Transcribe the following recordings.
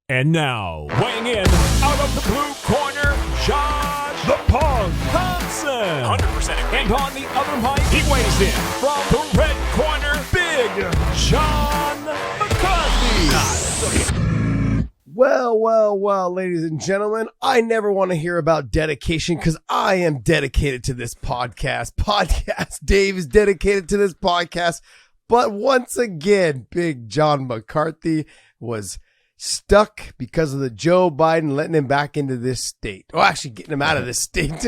And now, weighing in out of the blue corner, Josh the Punk Thomson. 100% agree. And on the other mic, he weighs in from the red corner, Big John McCarthy. Well, ladies and gentlemen, I never want to hear about dedication because I am dedicated to this podcast. Dave is dedicated to this podcast. But once again, Big John McCarthy was stuck because of the Joe Biden letting him back into this state. Well, actually getting him out of this state.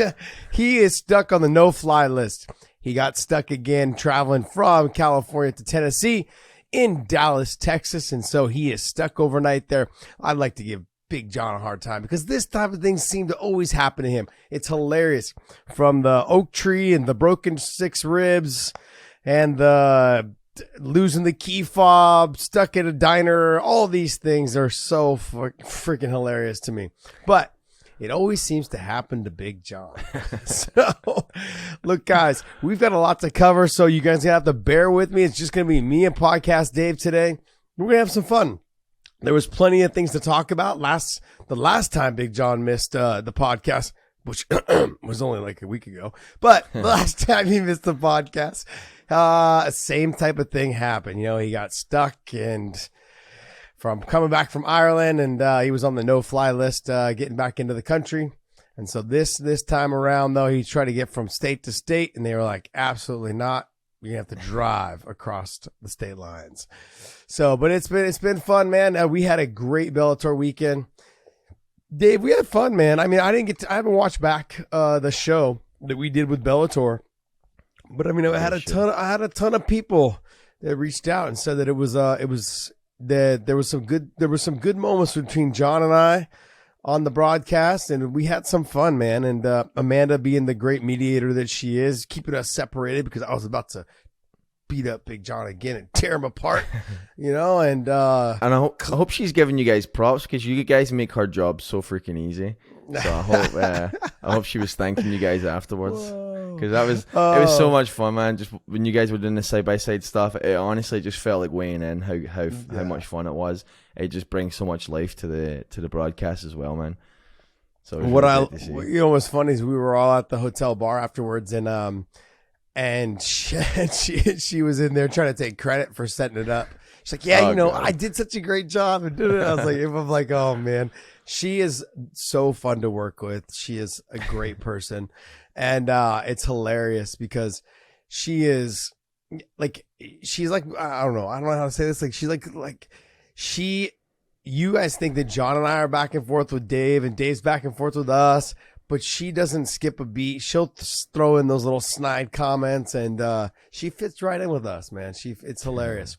He is stuck on the no-fly list. He got stuck again traveling from California to Tennessee in Dallas, Texas. And so he is stuck overnight there. I'd like to give Big John a hard time because this type of things seem to always happen to him. It's hilarious. From the oak tree and the broken 6 ribs and the losing the key fob, stuck at a diner, all these things are so freaking hilarious to me. But it always seems to happen to Big John. So, look, guys, we've got a lot to cover, so you guys have to bear with me. It's just going to be me and Podcast Dave today. We're going to have some fun. There was plenty of things to talk about. The last time Big John missed the podcast, which was only like a week ago, but the last time he missed the podcast, same type of thing happened. You know, he got stuck and from coming back from Ireland and, he was on the no-fly list, getting back into the country. And so this time around though, he tried to get from state to state and they were like, absolutely not. You have to drive across the state lines. So, but it's been fun, man. We had a great Bellator weekend. Dave, we had fun, man. I mean, I haven't watched back, the show that we did with Bellator. But I mean, I had a ton of people that reached out and said that there were some good moments between John and I on the broadcast, and we had some fun, man. And Amanda, being the great mediator that she is, keeping us separated because I was about to beat up Big John again and tear him apart, you know. And I hope she's giving you guys props because you guys make her job so freaking easy. So I hope she was thanking you guys afterwards. Because it was so much fun, man. Just when you guys were doing the side-by-side stuff, it honestly just felt like weighing in how much fun it was. It just brings so much life to the broadcast as well, man. So what's funny is we were all at the hotel bar afterwards, and she was in there trying to take credit for setting it up. She's like, yeah, God. I did such a great job. And I was like, oh man, she is so fun to work with. She is a great person. And it's hilarious because she's like, I don't know how to say this. Like, she's you guys think that John and I are back and forth with Dave and Dave's back and forth with us, but she doesn't skip a beat. She'll throw in those little snide comments and she fits right in with us, man. It's hilarious.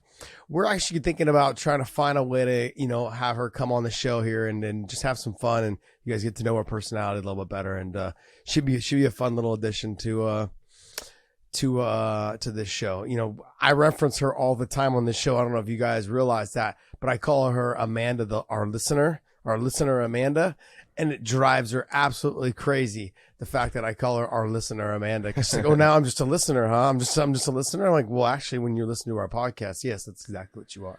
We're actually thinking about trying to find a way to, have her come on the show here and just have some fun and you guys get to know her personality a little bit better. And she'd be a fun little addition to this show. I reference her all the time on this show. I don't know if you guys realize that, but I call her Amanda, our listener Amanda, and it drives her absolutely crazy. The fact that I call her our listener Amanda, because she's like, oh, now I'm just a listener, huh? I'm just a listener. I'm like, well, actually, when you listen to our podcast, yes, that's exactly what you are.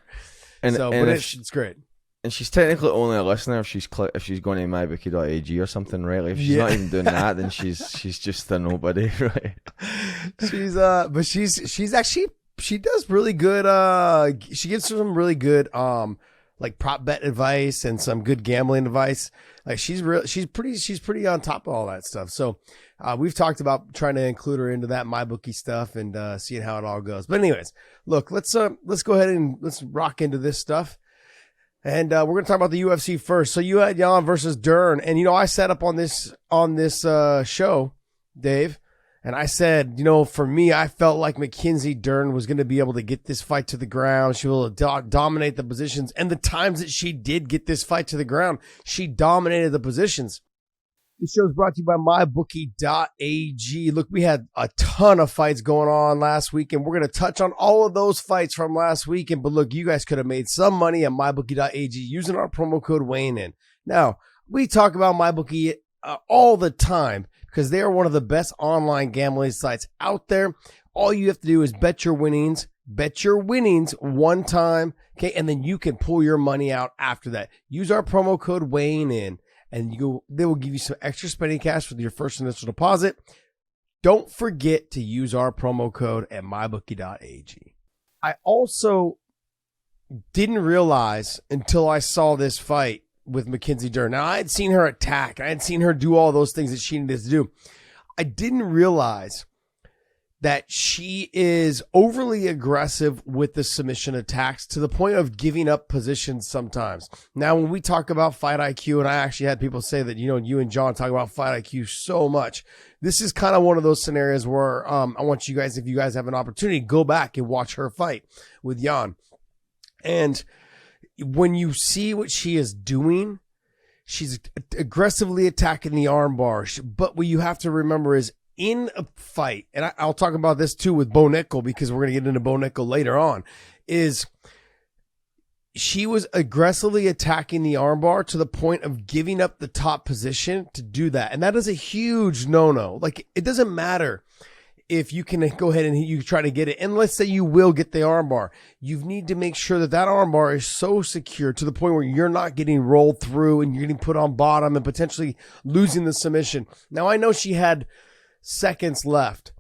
It's great. And she's technically only a listener if she's going to mybookie.ag or something, right? Like if she's not even doing that, then she's just a nobody, right? She's actually, she does really good. She gives some really good like prop bet advice and some good gambling advice. Like she's pretty on top of all that stuff. So we've talked about trying to include her into that MyBookie stuff and seeing how it all goes. But anyways, look, let's go ahead and let's rock into this stuff. And we're going to talk about the UFC first. So you had Jan versus Dern. And, I sat up on this show, Dave, and I said, for me, I felt like Mackenzie Dern was going to be able to get this fight to the ground. She will dominate the positions. And the times that she did get this fight to the ground, she dominated the positions. This show is brought to you by mybookie.ag. Look, we had a ton of fights going on last week, and we're going to touch on all of those fights from last weekend. But look, you guys could have made some money at mybookie.ag using our promo code WayneIn. Now, we talk about MyBookie all the time because they are one of the best online gambling sites out there. All you have to do is bet your winnings, Bet your winnings one time, okay, and then you can pull your money out after that. Use our promo code weighing in, and they will give you some extra spending cash with your first initial deposit. Don't forget to use our promo code at mybookie.ag. I also didn't realize until I saw this fight with Mackenzie Dern. Now, I had seen her attack. I had seen her do all those things that she needed to do. I didn't realize that she is overly aggressive with the submission attacks to the point of giving up positions sometimes. Now, when we talk about fight IQ, and I actually had people say that, you and John talk about fight IQ so much. This is kind of one of those scenarios where I want you guys, if you guys have an opportunity, go back and watch her fight with Jan. And when you see what she is doing, she's aggressively attacking the armbar. But what you have to remember is, in a fight, and I'll talk about this too with Bo Nickal, because we're going to get into Bo Nickal later on, is she was aggressively attacking the armbar to the point of giving up the top position to do that. And that is a huge no-no. Like, it doesn't matter if you can go ahead and you try to get it. And let's say you will get the armbar. You need to make sure that that armbar is so secure to the point where you're not getting rolled through and you're getting put on bottom and potentially losing the submission. Now, I know she had seconds left,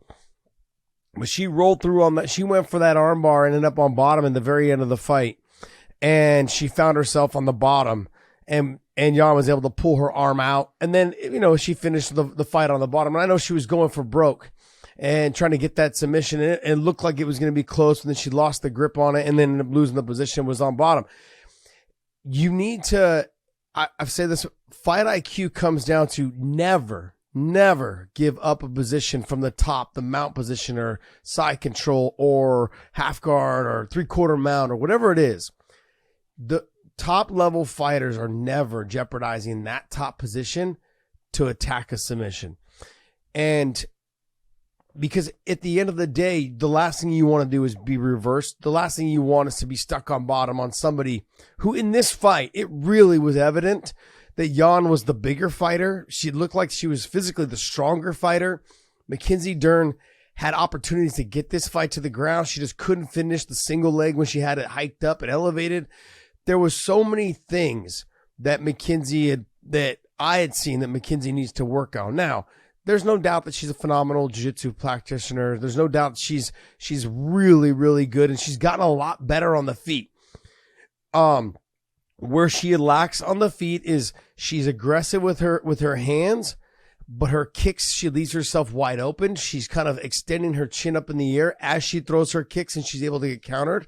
but she rolled through on that. She went for that armbar and ended up on bottom in the very end of the fight, and she found herself on the bottom, and Jan was able to pull her arm out, and then she finished the fight on the bottom. And I know she was going for broke and trying to get that submission, and it looked like it was going to be close, and then she lost the grip on it and then ended up losing the position, was on bottom. You need to, I've said this, fight IQ comes down to never give up a position from the top, the mount position or side control or half guard or 3/4 mount or whatever it is. The top level fighters are never jeopardizing that top position to attack a submission. And because at the end of the day, the last thing you want to do is be reversed. The last thing you want is to be stuck on bottom on somebody who, in this fight, it really was evident that Jan was the bigger fighter. She looked like she was physically the stronger fighter. Mackenzie Dern had opportunities to get this fight to the ground. She just couldn't finish the single leg when she had it hiked up and elevated. There was so many things that that I had seen that Mackenzie needs to work on. Now, there's no doubt that she's a phenomenal jiu-jitsu practitioner. There's no doubt she's really, really good, and she's gotten a lot better on the feet. Where she lacks on the feet is she's aggressive with her hands, but her kicks, she leaves herself wide open. She's kind of extending her chin up in the air as she throws her kicks, and she's able to get countered.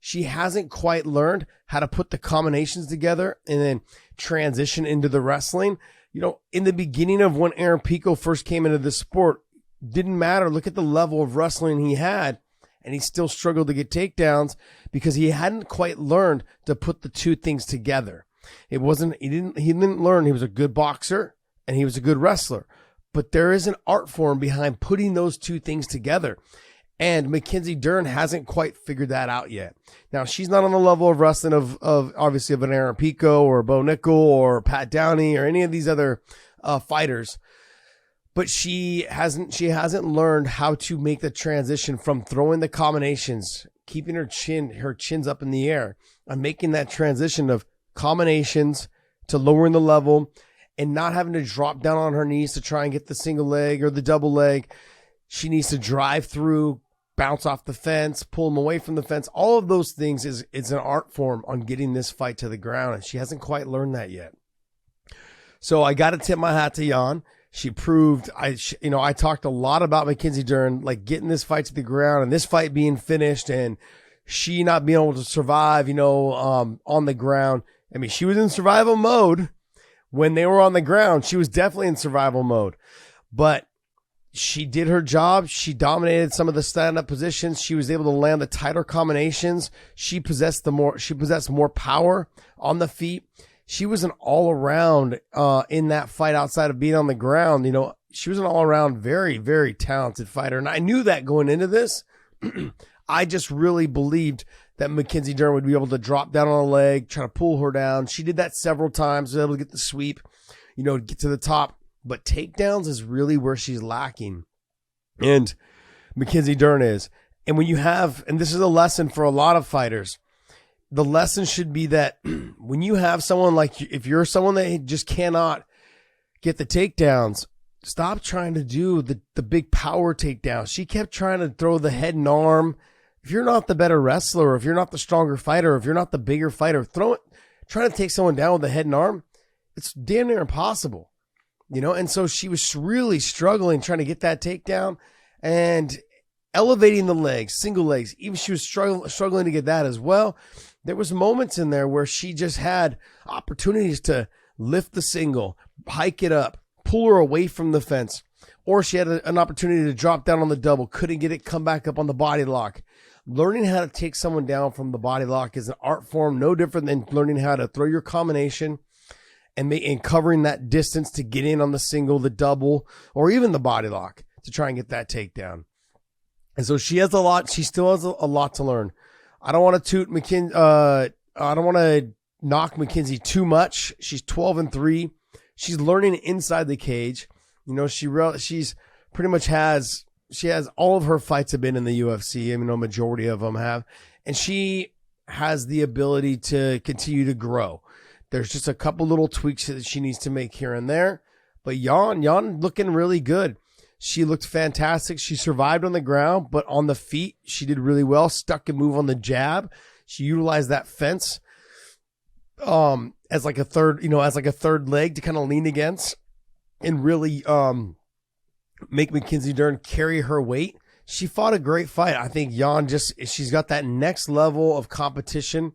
She hasn't quite learned how to put the combinations together and then transition into the wrestling. In the beginning of when Aaron Pico first came into the sport, didn't matter. Look at the level of wrestling he had. And he still struggled to get takedowns because he hadn't quite learned to put the two things together. He didn't learn. He was a good boxer and he was a good wrestler, but there is an art form behind putting those two things together. And Mackenzie Dern hasn't quite figured that out yet. Now, she's not on the level of wrestling of obviously of an Aaron Pico or Bo Nickal or Pat Downey or any of these other fighters. But she hasn't learned how to make the transition from throwing the combinations, keeping her chins up in the air, and making that transition of combinations to lowering the level and not having to drop down on her knees to try and get the single leg or the double leg. She needs to drive through, bounce off the fence, pull them away from the fence. All of those things is an art form on getting this fight to the ground, and she hasn't quite learned that yet. So I got to tip my hat to Jan. She proved, I talked a lot about Mackenzie Dern, like getting this fight to the ground and this fight being finished and she not being able to survive, on the ground. I mean, she was in survival mode when they were on the ground. She was definitely in survival mode, but she did her job. She dominated some of the stand-up positions. She was able to land the tighter combinations. She possessed more power on the feet. She was an all-around in that fight outside of being on the ground. She was an all-around very, very talented fighter. And I knew that going into this. I just really believed that Mackenzie Dern would be able to drop down on a leg, try to pull her down. She did that several times, was able to get the sweep, get to the top. But takedowns is really where she's lacking. And Mackenzie Dern is. And when you have, and this is a lesson for a lot of fighters, the lesson should be that when you have someone like, if you're someone that just cannot get the takedowns, stop trying to do the big power takedown. She kept trying to throw the head and arm. If you're not the better wrestler, or if you're not the stronger fighter, or if you're not the bigger fighter, trying to take someone down with the head and arm, it's damn near impossible, you know? And so she was really struggling trying to get that takedown and elevating the legs, single legs. Even she was struggling to get that as well. There was moments in there where she just had opportunities to lift the single, hike it up, pull her away from the fence, or she had an opportunity to drop down on the double, couldn't get it, come back up on the body lock. Learning how to take someone down from the body lock is an art form, no different than learning how to throw your combination and covering that distance to get in on the single, the double, or even the body lock to try and get that takedown. And so she still has a lot to learn. I don't want to I don't want to knock Mackenzie too much. She's 12-3. She's learning inside the cage. You know, she's pretty much she has all of her fights have been in the UFC. I mean, a majority of them have, and she has the ability to continue to grow. There's just a couple little tweaks that she needs to make here and there, but Jan looking really good. She looked fantastic. She survived on the ground, but on the feet, she did really well. Stuck and move on the jab. She utilized that fence as like a third leg to kind of lean against and really make Mackenzie Dern carry her weight. She fought a great fight. I think Jan she's got that next level of competition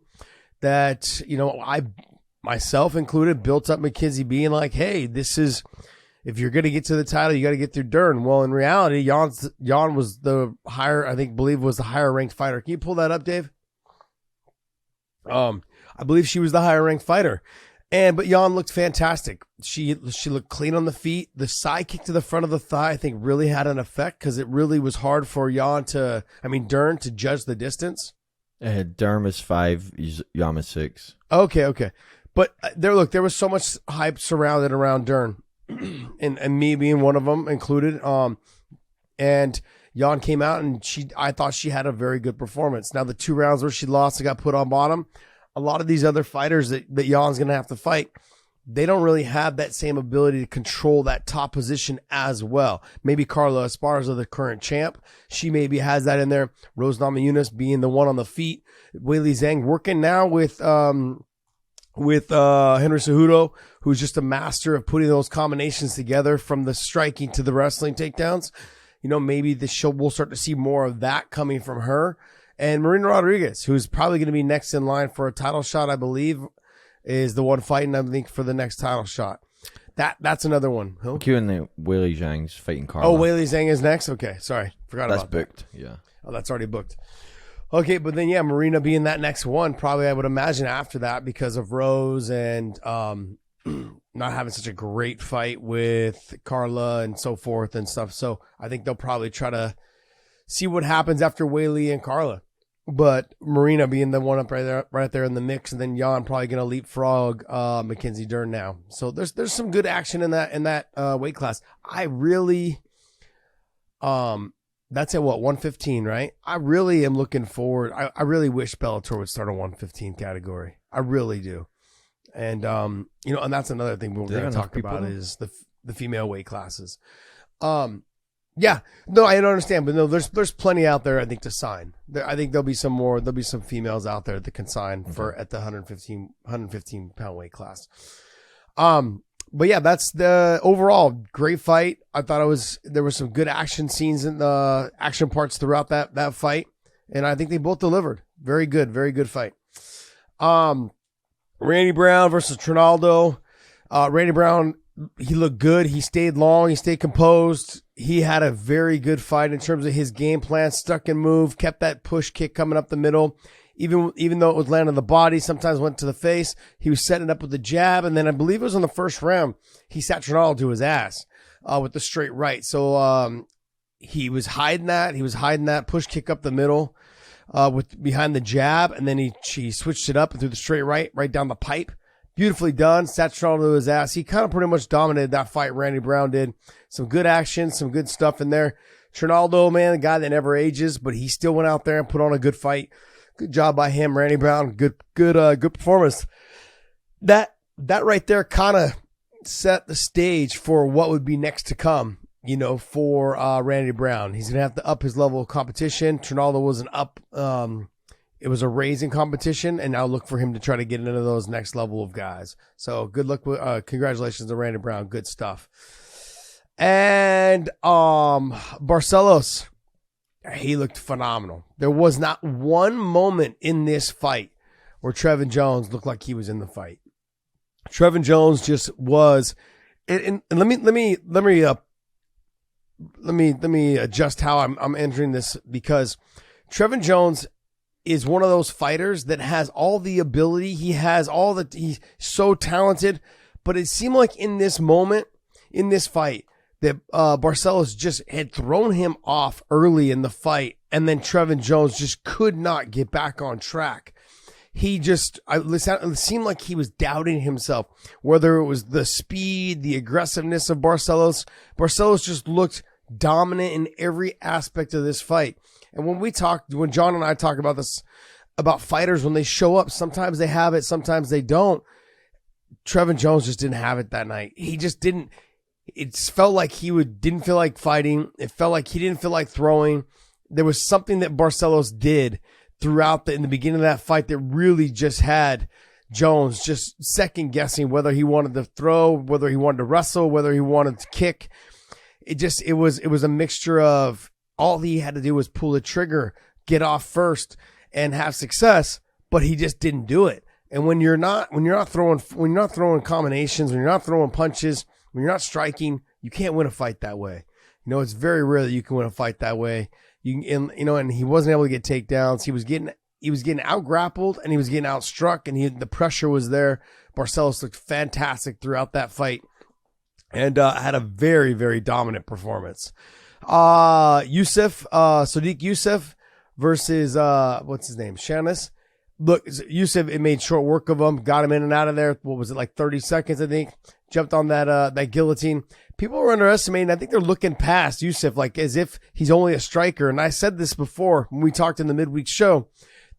that, you know, I myself included built up Mackenzie being like, hey, this is, if you're going to get to the title, you got to get through Dern. Well, in reality, Jan was the higher, was the higher ranked fighter. Can you pull that up, Dave? I believe she was the higher ranked fighter. But Jan looked fantastic. She looked clean on the feet. The side kick to the front of the thigh, I think, really had an effect because it really was hard for Dern to judge the distance. Dern was 5, Jan was 6. Okay. But there was so much hype surrounded around Dern, and me being one of them included. And Jan came out and I thought she had a very good performance. Now the 2 rounds where she lost and got put on bottom, a lot of these other fighters that Jan's going to have to fight, they don't really have that same ability to control that top position as well. Maybe Carla Esparza, the current champ, she maybe has that in there. Rose Namajunas being the one on the feet. Weili Zhang working now with Henry Cejudo, who's just a master of putting those combinations together from the striking to the wrestling takedowns. You know, maybe we'll start to see more of that coming from her. And Marina Rodriguez, who's probably going to be next in line for a title shot, I believe, is the one fighting, I think, for the next title shot. That's another one. Who? And Weili Zhang's fighting Carla. Oh, Weili Zhang is next? Okay, sorry. Forgot about that. That's booked, yeah. Oh, that's already booked. Okay, but then, yeah, Marina being that next one, probably I would imagine after that because of Rose and not having such a great fight with Carla and so forth and stuff. So I think they'll probably try to see what happens after Weili and Carla. But Marina being the one up right there in the mix, and then Jan probably going to leapfrog Mackenzie Dern now. So there's some good action in that weight class. I really that's at 115, right? I really am looking forward. I really wish Bellator would start a 115 category. I really do. And and that's another thing we're going to talk about is the female weight classes. Yeah, no, I don't understand, but no, there's plenty out there, I think, to sign. I think there'll be some females out there that can sign at the 115 pound weight class. But yeah, that's the overall great fight. I thought there was some good action scenes in the action parts throughout that fight. And I think they both delivered. Very good fight. Randy Brown versus Trinaldo. Randy Brown, he looked good. He stayed long. He stayed composed. He had a very good fight in terms of his game plan, stuck and move, kept that push kick coming up the middle. Even though it was landing on the body, sometimes went to the face. He was setting up with the jab, and then I believe it was on the first round, he sat Trinaldo to his ass with the straight right. So he was hiding that. He was hiding that push kick up the middle behind the jab, and then he switched it up and threw the straight right down the pipe. Beautifully done. Sat Trinaldo to his ass. He kind of pretty much dominated that fight, Randy Brown did. Some good action, some good stuff in there. Trinaldo, man, the guy that never ages, but he still went out there and put on a good fight. Good job by him, Randy Brown. Good performance. That right there kind of set the stage for what would be next to come, for Randy Brown. He's going to have to up his level of competition. Trinaldo was it was a raising competition, and now look for him to try to get into those next level of guys. So good luck congratulations to Randy Brown. Good stuff. And Barcelos, he looked phenomenal. There was not one moment in this fight where Trevin Jones looked like he was in the fight. Trevin Jones just was, and let me adjust how I'm entering this, because Trevin Jones is one of those fighters that has all the ability. He has he's so talented, but it seemed like in this moment, in this fight, that Barcelos just had thrown him off early in the fight, and then Trevin Jones just could not get back on track. It seemed like he was doubting himself, whether it was the speed, the aggressiveness of Barcelos. Barcelos just looked dominant in every aspect of this fight. And when John and I talk about this, about fighters, when they show up, sometimes they have it, sometimes they don't. Trevin Jones just didn't have it that night. He just didn't. It felt like he didn't feel like fighting. It felt like he didn't feel like throwing. There was something that Barcelos did throughout in the beginning of that fight that really just had Jones just second guessing whether he wanted to throw, whether he wanted to wrestle, whether he wanted to kick. It was a mixture of all he had to do was pull the trigger, get off first, and have success, but he just didn't do it. And when you're not throwing combinations, when you're not throwing punches, when you're not striking, you can't win a fight that way. It's very rare that you can win a fight that way. And he wasn't able to get takedowns. He was getting out grappled, and he was getting out struck, and the pressure was there. Barcelos looked fantastic throughout that fight, and had a very, very dominant performance. Sadiq Youssef versus what's his name, Shanis. Look, Youssef, it made short work of him, got him in and out of there. What was it, like 30 seconds, I think? Jumped on that guillotine. People were underestimating. I think they're looking past Youssef like as if he's only a striker. And I said this before when we talked in the midweek show,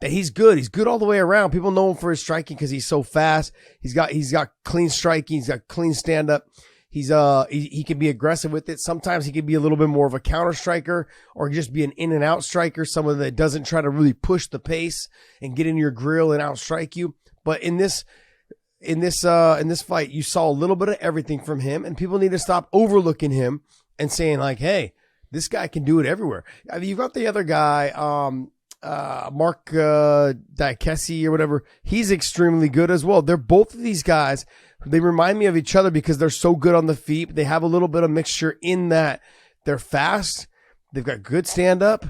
that he's good. He's good all the way around. People know him for his striking because he's so fast. He's got clean striking. He's got clean stand up. He can be aggressive with it. Sometimes he can be a little bit more of a counter striker, or just be an in and out striker, someone that doesn't try to really push the pace and get in your grill and outstrike you. But in this fight, you saw a little bit of everything from him, and people need to stop overlooking him and saying like, hey, this guy can do it everywhere. I mean, you've got the other guy, Mark Diakesi or whatever. He's extremely good as well. They're both of these guys. They remind me of each other because they're so good on the feet. They have a little bit of mixture in that they're fast. They've got good stand up.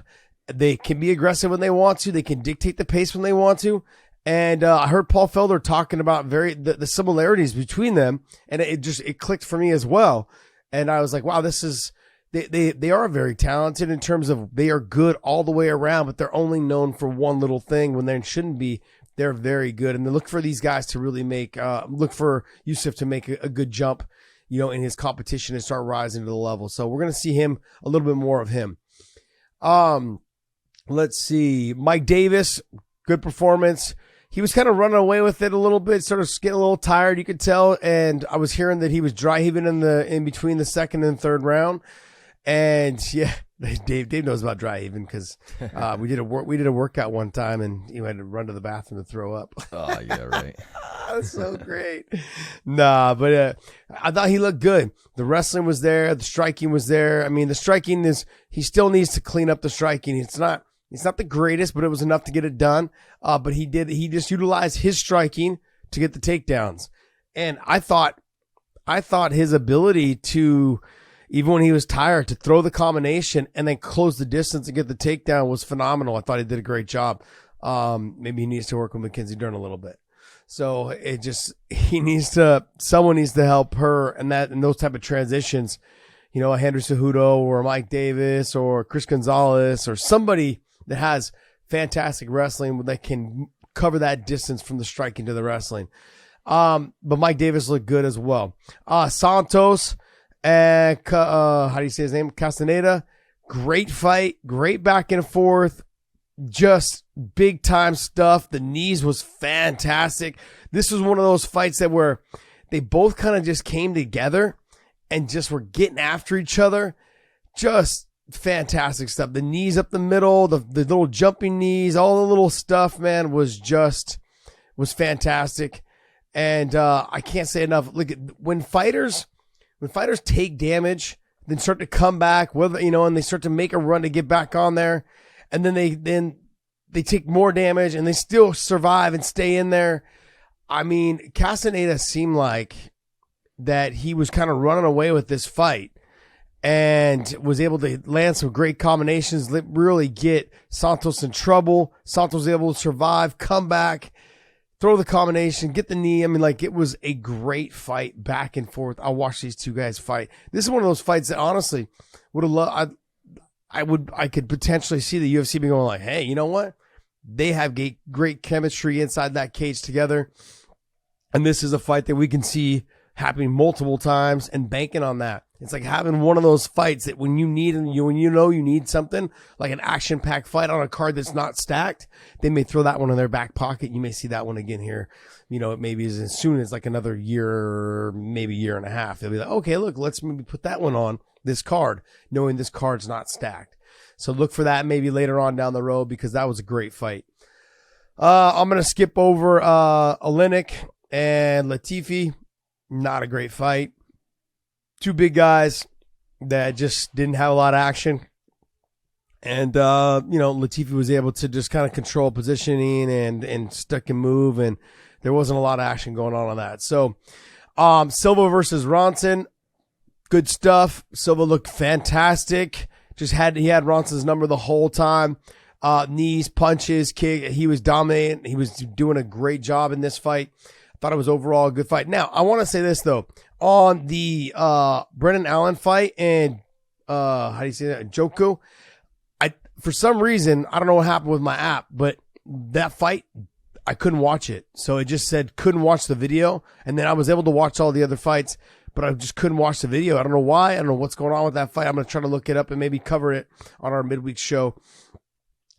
They can be aggressive when they want to. They can dictate the pace when they want to. And I heard Paul Felder talking about the similarities between them, and it clicked for me as well. And I was like, wow, they are very talented in terms of they are good all the way around, but they're only known for one little thing when they shouldn't be. They're very good, and they look for these guys to really look for Youssef to make a good jump, in his competition and start rising to the level. So we're going to see him, a little bit more of him. Let's see. Mike Davis, good performance. He was kind of running away with it a little bit, sort of getting a little tired, you could tell. And I was hearing that he was dry heaving in between the second and third round. And yeah, Dave knows about dry heaving because we did a workout one time, and he had to run to the bathroom to throw up. Oh yeah, right. That's so great. Nah, but I thought he looked good. The wrestling was there, the striking was there. I mean, the striking he still needs to clean up the striking. It's not the greatest, but it was enough to get it done. But he just utilized his striking to get the takedowns. And I thought his ability to, even when he was tired, to throw the combination and then close the distance and get the takedown was phenomenal. I thought he did a great job. Maybe he needs to work with Mackenzie Dern a little bit. So someone needs to help her and those type of transitions, a Henry Cejudo or Mike Davis or Chris Gonzalez or somebody that has fantastic wrestling that can cover that distance from the striking to the wrestling. But Mike Davis looked good as well. Santos and how do you say his name? Castaneda. Great fight, great back and forth, just big time stuff. The knees was fantastic. This was one of those fights that where they both kind of just came together and just were getting after each other. Just fantastic stuff. The knees up the middle, the little jumping knees, all the little stuff, man, was fantastic. And I can't say enough. Look, when fighters take damage, then start to come back, whether and they start to make a run to get back on there, and then they take more damage and they still survive and stay in there. I mean, Castaneda seemed like that he was kind of running away with this fight and was able to land some great combinations, really get Santos in trouble. Santos was able to survive, come back, throw the combination, get the knee. I mean, like, it was a great fight back and forth. I'll watch these two guys fight. This is one of those fights that honestly would have loved. I could potentially see the UFC being going like, hey, you know what? They have great chemistry inside that cage together. And this is a fight that we can see happening multiple times and banking on that. It's like having one of those fights that when you need something like an action-packed fight on a card that's not stacked, they may throw that one in their back pocket. You may see that one again here. It maybe as soon as like another year, maybe year and a half. They'll be like, okay, look, let's maybe put that one on this card, knowing this card's not stacked. So look for that maybe later on down the road because that was a great fight. I'm going to skip over Oleinik and Latifi. Not a great fight. Two big guys that just didn't have a lot of action. And, Latifi was able to just kind of control positioning and stick and move, and there wasn't a lot of action going on that. So, Silva versus Ronson, good stuff. Silva looked fantastic. He had Ronson's number the whole time. Knees, punches, kick. He was dominating. He was doing a great job in this fight. I thought it was overall a good fight. Now, I want to say this, though. On the Brendan Allen fight and, how do you say that, Joku, for some reason, I don't know what happened with my app, but that fight, I couldn't watch it. So it just said couldn't watch the video, and then I was able to watch all the other fights, but I just couldn't watch the video. I don't know why. I don't know what's going on with that fight. I'm going to try to look it up and maybe cover it on our midweek show,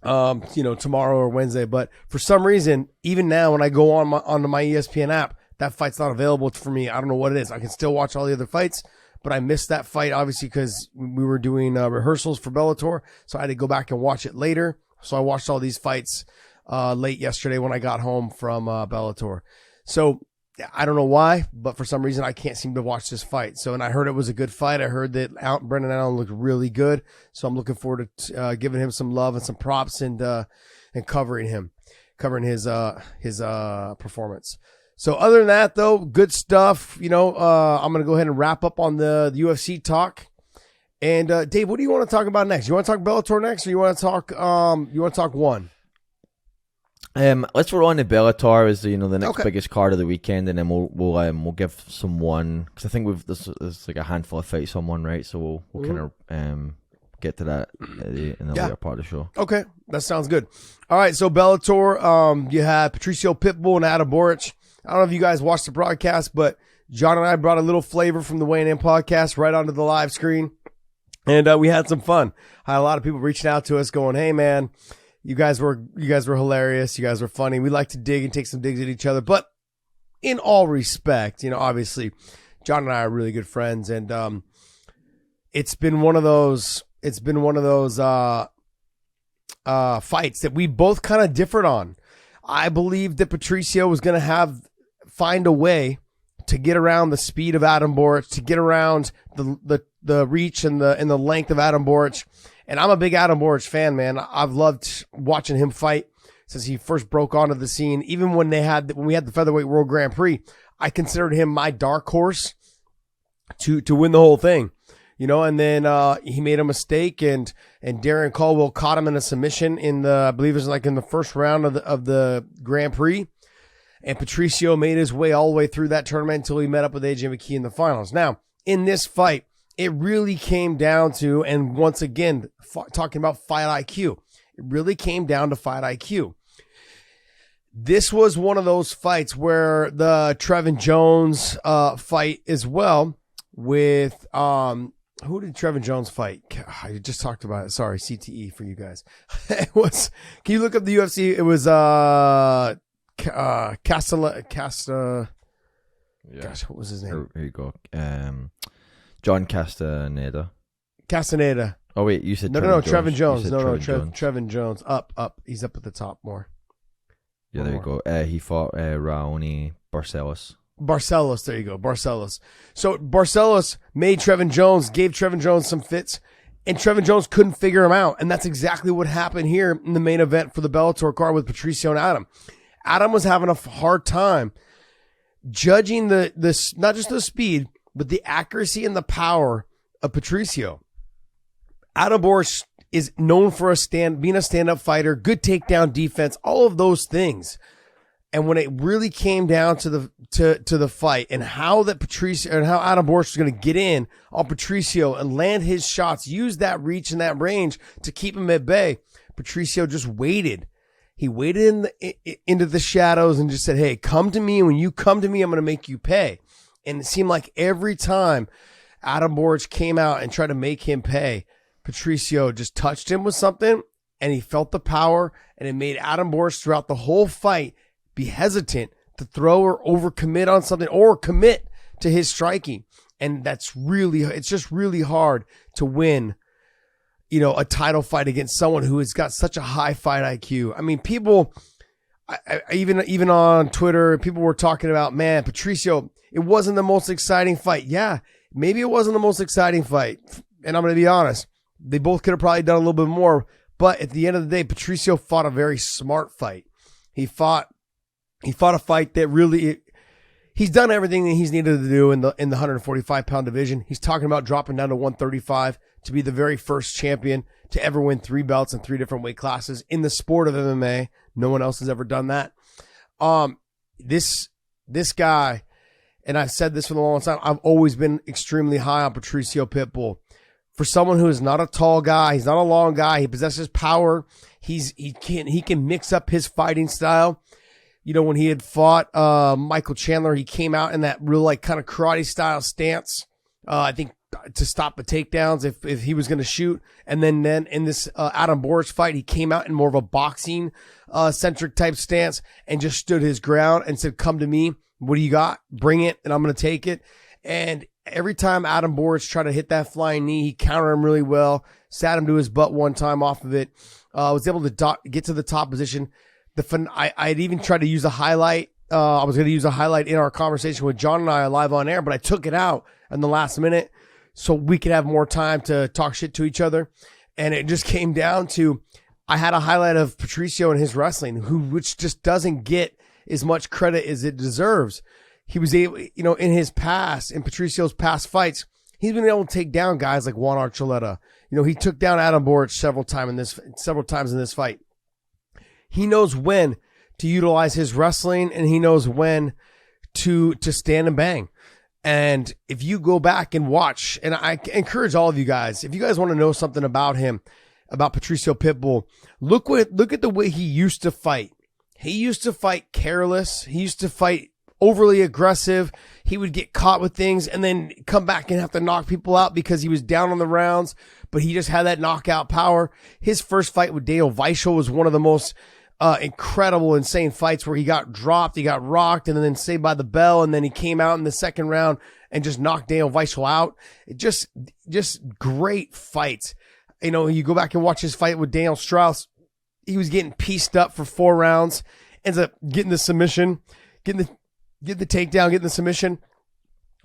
tomorrow or Wednesday. But for some reason, even now when I go onto my ESPN app, that fight's not available for me. I don't know what it is. I can still watch all the other fights, but I missed that fight, obviously, because we were doing rehearsals for Bellator, so I had to go back and watch it later. So I watched all these fights late yesterday when I got home from Bellator. So I don't know why, but for some reason I can't seem to watch this fight. So, and I heard it was a good fight. I heard that Brendan Allen looked really good. So I'm looking forward to giving him some love and some props and covering his performance. So other than that, though, good stuff. I'm going to go ahead and wrap up on the UFC talk. And Dave, what do you want to talk about next? You want to talk Bellator next, or you want to talk one? Let's roll on to Bellator as the next biggest card of the weekend, and then we'll give some one, because I think there's like a handful of fights on one, right? So we'll kind of get to that in the later part of the show. Okay, that sounds good. All right, so Bellator, you had Patricio Pitbull and Adam Boric. I don't know if you guys watched the broadcast, but John and I brought a little flavor from the Weighing In podcast right onto the live screen, and we had some fun. I had a lot of people reaching out to us going, "Hey, man, you guys were hilarious. You guys were funny. We like to dig and take some digs at each other, but in all respect, obviously, John and I are really good friends, and it's been one of those fights that we both kind of differed on. I believed that Patricio was going to find a way to get around the speed of Adam Boric, to get around the reach and the length of Adam Boric. And I'm a big Adam Boric fan, man. I've loved watching him fight since he first broke onto the scene. Even when we had the Featherweight World Grand Prix, I considered him my dark horse to win the whole thing. And then he made a mistake, and Darren Caldwell caught him in a submission I believe it was like in the first round of the Grand Prix. And Patricio made his way all the way through that tournament until he met up with AJ McKee in the finals. Now, in this fight, it really came down to, and once again, talking about fight IQ, it really came down to fight IQ. This was one of those fights where the Trevin Jones fight as well with Who did Trevin Jones fight? I just talked about it. Sorry, CTE for you guys. It was. Can you look up the UFC? It was Casta. Yeah. Gosh, what was his name? Here you go. John Castaneda. Castaneda. Oh wait, you said No, Trevin Jones. You said No, Trevin Jones. Trevin Jones. Up. He's up at the top more. Yeah, there you go. He fought Raoni Barcelos. Barcelos, there you go. Barcelos. So Barcelos made Trevin Jones, gave Trevin Jones some fits, and Trevin Jones couldn't figure him out. And that's exactly what happened here in the main event for the Bellator card with Patricio and Adam. Adam was having a hard time judging the not just the speed, but the accuracy and the power of Patricio. Adam Boric is known for being a stand-up fighter, good takedown defense, all of those things. And when it really came down to the fight and how that Patricio and how Adam Boric was going to get in on Patricio and land his shots, use that reach and that range to keep him at bay, Patricio just waited. He waited into the shadows and just said, "Hey, come to me. And when you come to me, I'm going to make you pay." And it seemed like every time Adam Boric came out and tried to make him pay, Patricio just touched him with something, and he felt the power, and it made Adam Boric throughout the whole fight be hesitant to throw or overcommit on something or commit to his striking. And it's just really hard to win, a title fight against someone who has got such a high fight IQ. I mean, people, even on Twitter, people were talking about, man, Patricio, it wasn't the most exciting fight. Yeah, maybe it wasn't the most exciting fight. And I'm going to be honest, they both could have probably done a little bit more. But at the end of the day, Patricio fought a very smart fight. He fought a fight that really, he's done everything that he's needed to do in the 145-pound division. He's talking about dropping down to 135 to be the very first champion to ever win 3 belts in 3 different weight classes in the sport of MMA. No one else has ever done that. This guy, and I've said this for the longest time, I've always been extremely high on Patricio Pitbull. For someone who is not a tall guy, he's not a long guy, he possesses power. He can mix up his fighting style. When he had fought Michael Chandler, he came out in that real kind of karate style stance. I think to stop the takedowns if he was going to shoot. And then in this Adam Boric fight, he came out in more of a boxing centric type stance and just stood his ground and said, "Come to me. What do you got? Bring it, and I'm going to take it." And every time Adam Boric tried to hit that flying knee, he countered him really well, sat him to his butt one time off of it, was able to get to the top position. I'd even tried to use a highlight. I was going to use a highlight in our conversation with John and I live on air, but I took it out in the last minute so we could have more time to talk shit to each other. And it just came down to, I had a highlight of Patricio and his wrestling, which just doesn't get as much credit as it deserves. He was able, in Patricio's past fights, he's been able to take down guys like Juan Archuleta. He took down Adam Boric several times in this fight. He knows when to utilize his wrestling, and he knows when to stand and bang. And if you go back and watch, and I encourage all of you guys, if you guys want to know something about him, about Patricio Pitbull, look at the way he used to fight. He used to fight careless. He used to fight overly aggressive. He would get caught with things and then come back and have to knock people out because he was down on the rounds, but he just had that knockout power. His first fight with Daniel Weichel was one of the most incredible, insane fights where he got dropped, he got rocked, and then saved by the bell, and then he came out in the second round and just knocked Daniel Weichel out. Just great fights. You go back and watch his fight with Daniel Strauss. He was getting pieced up for 4 rounds, ends up getting the submission, getting the takedown, getting the submission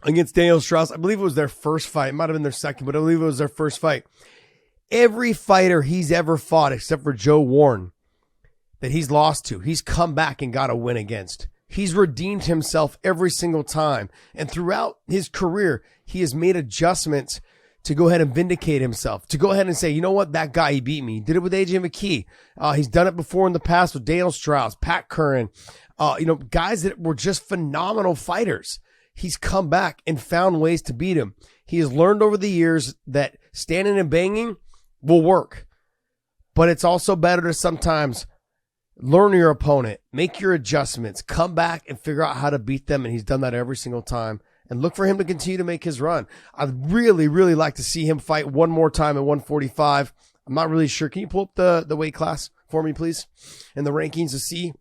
against Daniel Strauss. I believe it was their first fight. It might have been their second, but I believe it was their first fight. Every fighter he's ever fought, except for Joe Warren, that he's lost to, he's come back and got a win against. He's redeemed himself every single time. And throughout his career, he has made adjustments to go ahead and vindicate himself, to go ahead and say, you know what, that guy, he beat me. He did it with AJ McKee. He's done it before in the past with Daniel Strauss, Pat Curran, guys that were just phenomenal fighters. He's come back and found ways to beat him. He has learned over the years that standing and banging will work, but it's also better to sometimes learn your opponent, make your adjustments, come back and figure out how to beat them. And he's done that every single time. and look for him to continue to make his run. I'd really, really like to see him fight one more time at 145. I'm not really sure. Can you pull up the weight class for me, please? And the rankings to see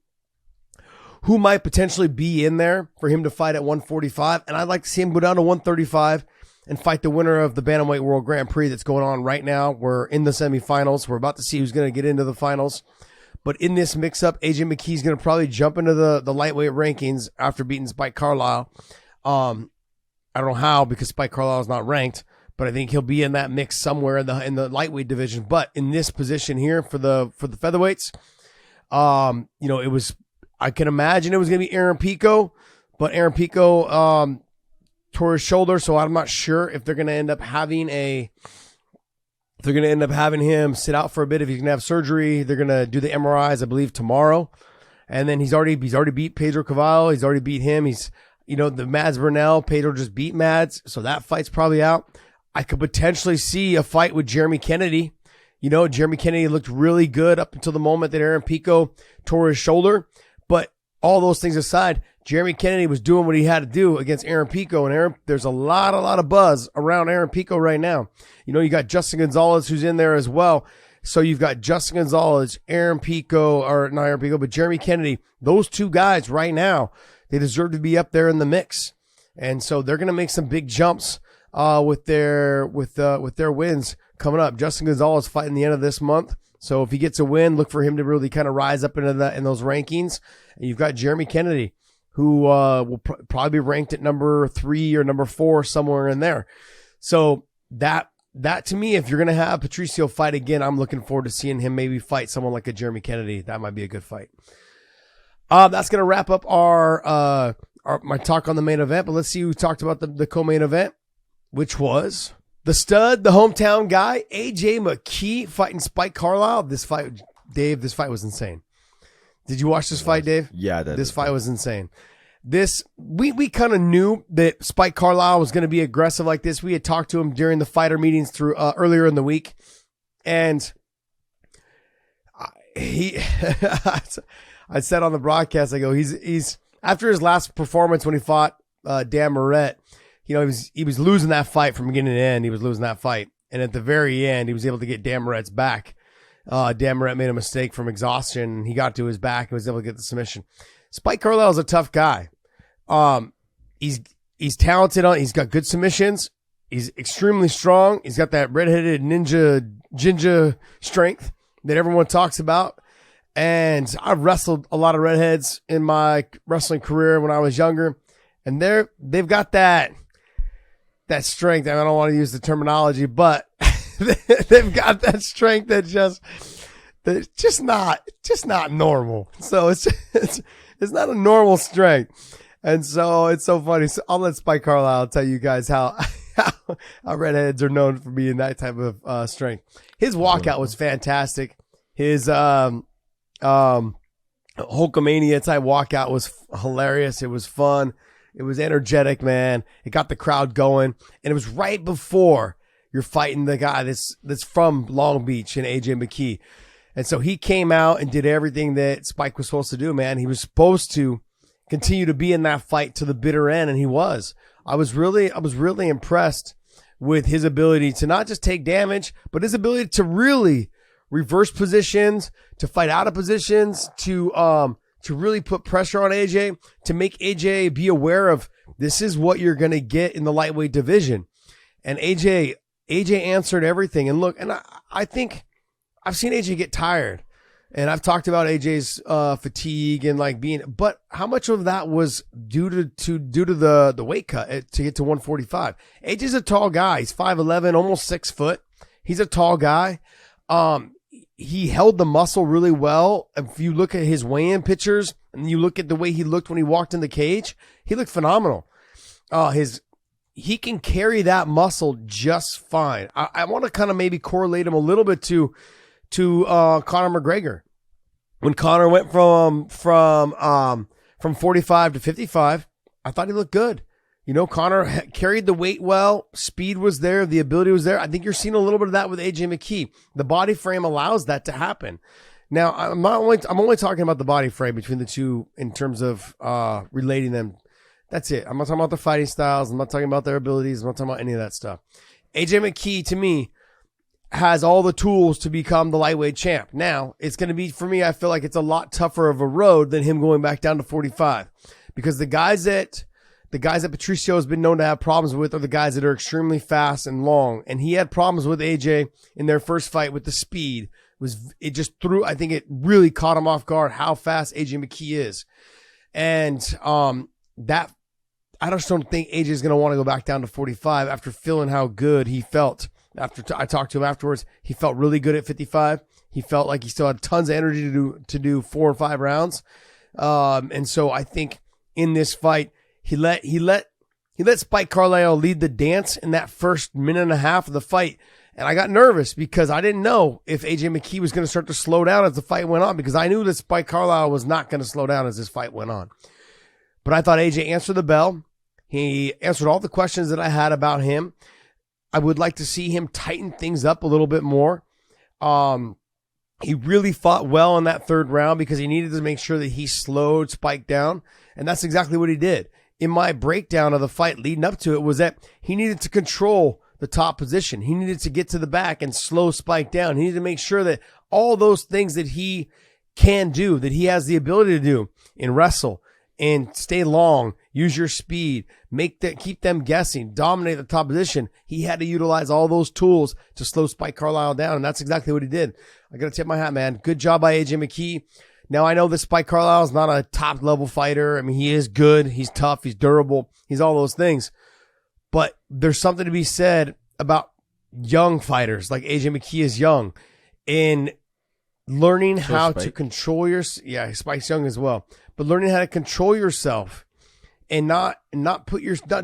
who might potentially be in there for him to fight at 145. And I'd like to see him go down to 135 and fight the winner of the Bantamweight World Grand Prix that's going on right now. We're in the semifinals. We're about to see who's going to get into the finals. But in this mix-up, AJ McKee's going to probably jump into the lightweight rankings after beating Spike Carlisle. I don't know how, because Spike Carlisle is not ranked, but I think he'll be in that mix somewhere in the lightweight division. But in this position here for the featherweights, it was, I can imagine it was going to be Aaron Pico, but Aaron Pico tore his shoulder, so I'm not sure if they're going to end up having him sit out for a bit. If he's going to have surgery, they're going to do the MRIs, I believe, tomorrow. And then he's already beat Pedro Cavallo. He's already beat him. He's, the Mads Burnell, Pedro just beat Mads, so that fight's probably out. I could potentially see a fight with Jeremy Kennedy. Jeremy Kennedy looked really good up until the moment that Aaron Pico tore his shoulder. But all those things aside, Jeremy Kennedy was doing what he had to do against Aaron Pico. And there's a lot of buzz around Aaron Pico right now. You got Justin Gonzalez who's in there as well. So you've got Justin Gonzalez, Aaron Pico, or not Aaron Pico, but Jeremy Kennedy. Those two guys right now, they deserve to be up there in the mix. And so they're going to make some big jumps with their wins coming up. Justin Gonzalez fighting the end of this month. So if he gets a win, look for him to really kind of rise up into in those rankings. And you've got Jeremy Kennedy, who will probably be ranked at number 3 or number 4, somewhere in there. So that to me, if you're going to have Patricio fight again, I'm looking forward to seeing him maybe fight someone like a Jeremy Kennedy. That might be a good fight. That's going to wrap up my talk on the main event. But let's see who talked about the co-main event, which was the stud, the hometown guy, AJ McKee fighting Spike Carlisle. This fight was insane. Did you watch this fight, Dave? Yeah, I did. This fight was insane. We kind of knew that Spike Carlisle was going to be aggressive like this. We had talked to him during the fighter meetings through earlier in the week, and I said on the broadcast, I go, he's after his last performance when he fought Dan Moret, he was losing that fight from beginning to end. He was losing that fight, and at the very end, he was able to get Dan Moret's back. Dan Moret made a mistake from exhaustion. He got to his back and was able to get the submission. Spike Carlisle is a tough guy. He's talented. He's got good submissions. He's extremely strong. He's got that redheaded ninja strength that everyone talks about. And I've wrestled a lot of redheads in my wrestling career when I was younger, and they've got that strength. I don't want to use the terminology, but they've got that strength that's just not normal. So it's not a normal strength. And so it's so funny. So I'll let Spike Carlisle tell you guys how redheads are known for being that type of strength. His walkout was fantastic. His Hulkamania type walkout was hilarious. It was fun. It was energetic, man. It got the crowd going. And it was right before you're fighting the guy that's from Long Beach and AJ McKee. And so he came out and did everything that Spike was supposed to do, man. He was supposed to continue to be in that fight to the bitter end, and he was. I was really impressed with his ability to not just take damage, but his ability to really reverse positions, to fight out of positions, to really put pressure on AJ, to make AJ be aware of this is what you're going to get in the lightweight division. And AJ answered everything. And look, and I think I've seen AJ get tired, and I've talked about AJ's fatigue and but how much of that was due to the weight cut to get to 145? AJ's a tall guy. He's 5'11", almost 6 foot. He's a tall guy. He held the muscle really well. If you look at his weigh-in pictures and you look at the way he looked when he walked in the cage, he looked phenomenal. He can carry that muscle just fine. I want to kind of maybe correlate him a little bit to Conor McGregor. When Conor went from 45 to 55, I thought he looked good. Conor carried the weight well. Speed was there. The ability was there. I think you're seeing a little bit of that with AJ McKee. The body frame allows that to happen. Now, I'm only talking about the body frame between the two in terms of relating them That's it. I'm not talking about their fighting styles. I'm not talking about their abilities. I'm not talking about any of that stuff. AJ McKee, to me, has all the tools to become the lightweight champ. Now, it's going to be, for me, I feel like it's a lot tougher of a road than him going back down to 45. Because the guys that Patricio has been known to have problems with are the guys that are extremely fast and long. And he had problems with AJ in their first fight with the speed. I think it really caught him off guard how fast AJ McKee is. And I just don't think AJ is going to want to go back down to 45 after feeling how good he felt. After I talked to him afterwards, he felt really good at 55. He felt like he still had tons of energy to do 4 or 5 rounds. And so I think in this fight, he let Spike Carlyle lead the dance in that first minute and a half of the fight. And I got nervous because I didn't know if AJ McKee was going to start to slow down as the fight went on, because I knew that Spike Carlyle was not going to slow down as this fight went on. But I thought AJ answered the bell. He answered all the questions that I had about him. I would like to see him tighten things up a little bit more. He really fought well in that third round because he needed to make sure that he slowed Spike down. And that's exactly what he did. In my breakdown of the fight leading up to it was that he needed to control the top position. He needed to get to the back and slow Spike down. He needed to make sure that all those things that he can do, that he has the ability to do in wrestle and stay long, use your speed, keep them guessing, dominate the top position. He had to utilize all those tools to slow Spike Carlyle down. And that's exactly what he did. I got to tip my hat, man. Good job by AJ McKee. Now, I know that Spike Carlyle is not a top level fighter. I mean, he is good. He's tough. He's durable. He's all those things. But there's something to be said about young fighters, like AJ McKee is young, in learning how to control Spike's young as well, but learning how to control yourself and not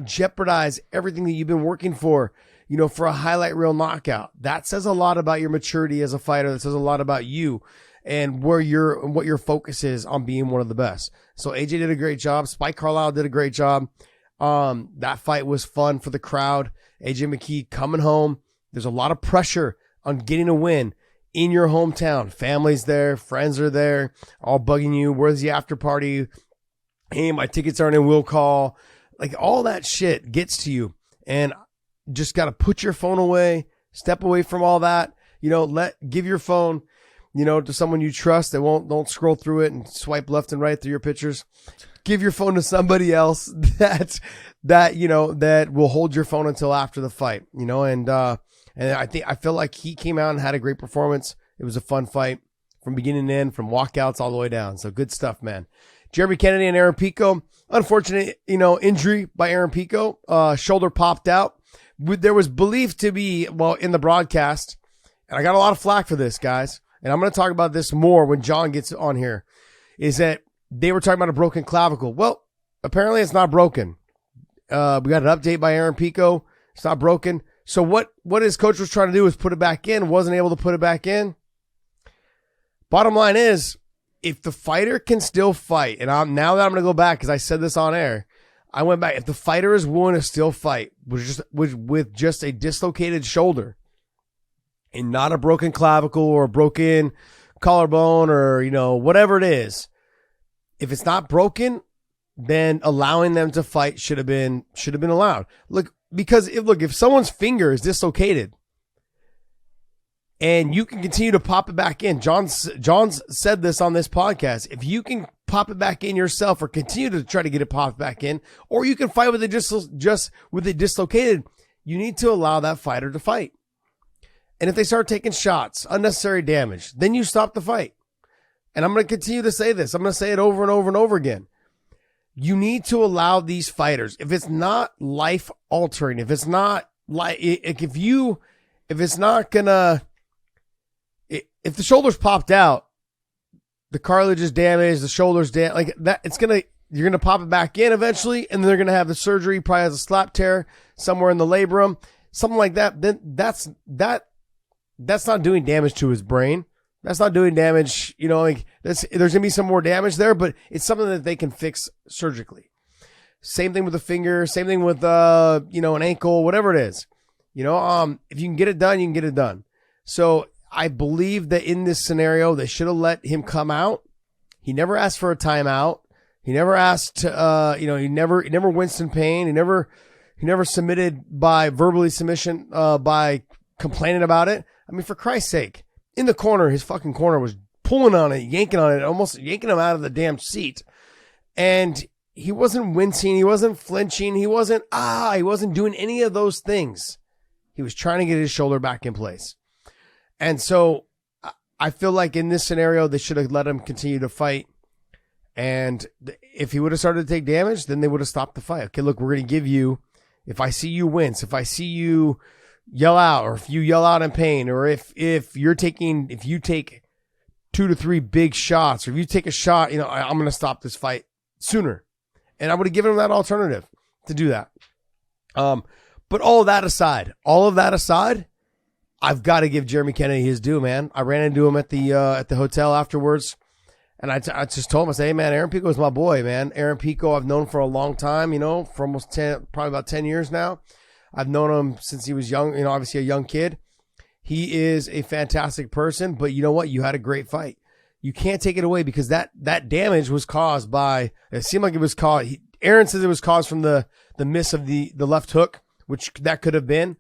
jeopardize everything that you've been working for a highlight reel knockout. That says a lot about your maturity as a fighter. That says a lot about you and what your focus is on being one of the best. So AJ did a great job. Spike Carlyle did a great job. That fight was fun for the crowd. AJ McKee coming home. There's a lot of pressure on getting a win in your hometown. Family's there, friends are there, all bugging you. Where's the after party? Hey, my tickets aren't in, we'll call. Like, all that shit gets to you, and just got to put your phone away, step away from all that. Give your phone, to someone you trust that don't scroll through it and swipe left and right through your pictures. Give your phone to somebody else that will hold your phone until after the fight, and I feel like he came out and had a great performance. It was a fun fight from beginning to end, from walkouts all the way down. So good stuff, man. Jeremy Kennedy and Aaron Pico, unfortunate, injury by Aaron Pico, shoulder popped out. There was believed to be, in the broadcast, and I got a lot of flack for this, guys, and I'm going to talk about this more when John gets on here, is that they were talking about a broken clavicle. Well, apparently it's not broken. We got an update by Aaron Pico. It's not broken. So what his coach was trying to do was put it back in, wasn't able to put it back in. Bottom line is, if the fighter can still fight, and now that I'm going to go back because I said this on air, I went back. If the fighter is willing to still fight with just a dislocated shoulder and not a broken clavicle or a broken collarbone or, whatever it is, if it's not broken, then allowing them to fight should have been allowed. Because if someone's finger is dislocated and you can continue to pop it back in, John's said this on this podcast, if you can pop it back in yourself or continue to try to get it popped back in, or you can fight with it just with it dislocated, you need to allow that fighter to fight. And if they start taking shots, unnecessary damage, then you stop the fight. And I'm going to continue to say this. I'm going to say it over and over and over again. You need to allow these fighters, if it's not life altering, if it's not like, if the shoulder's popped out, the cartilage is damaged, the shoulder's damaged, like that, you're going to pop it back in eventually, and then they're going to have the surgery, probably has a slap tear somewhere in the labrum, something like that. Then that's not doing damage to his brain. That's not doing damage, there's going to be some more damage there, but it's something that they can fix surgically. Same thing with the finger, same thing with, an ankle, whatever it is. If you can get it done, you can get it done. So I believe that in this scenario, they should have let him come out. He never asked for a timeout. He never asked, he never winced in pain. He never submitted by verbally submission, by complaining about it. I mean, for Christ's sake, in the corner, his fucking corner was pulling on it, yanking on it, almost yanking him out of the damn seat. And he wasn't wincing. He wasn't flinching. He wasn't doing any of those things. He was trying to get his shoulder back in place. And so I feel like in this scenario, they should have let him continue to fight. And if he would have started to take damage, then they would have stopped the fight. Okay, look, we're going to give you, if I see you wince, if I see you yell out, or if you yell out in pain, or if you take 2 to 3 big shots, or if you take a shot, I'm going to stop this fight sooner. And I would have given him that alternative to do that. But all of that aside, I've got to give Jeremy Kennedy his due, man. I ran into him at the hotel afterwards. And I just told him, I said, hey, man, Aaron Pico is my boy, man. Aaron Pico, I've known for a long time, for almost probably about 10 years now. I've known him since he was young, obviously a young kid. He is a fantastic person, but you know what? You had a great fight. You can't take it away because that damage was caused by, it seemed like it was caused. Aaron says it was caused from the miss of the left hook, which that could have been.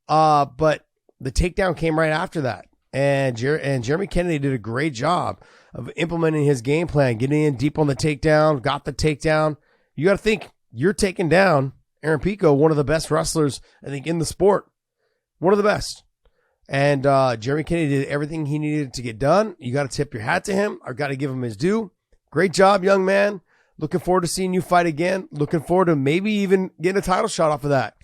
But the takedown came right after that. And Jeremy Kennedy did a great job of implementing his game plan, getting in deep on the takedown, got the takedown. You got to think, you're taking down Aaron Pico, one of the best wrestlers, I think, in the sport. One of the best. And Jeremy Kennedy did everything he needed to get done. You got to tip your hat to him. I've got to give him his due. Great job, young man. Looking forward to seeing you fight again. Looking forward to maybe even getting a title shot off of that.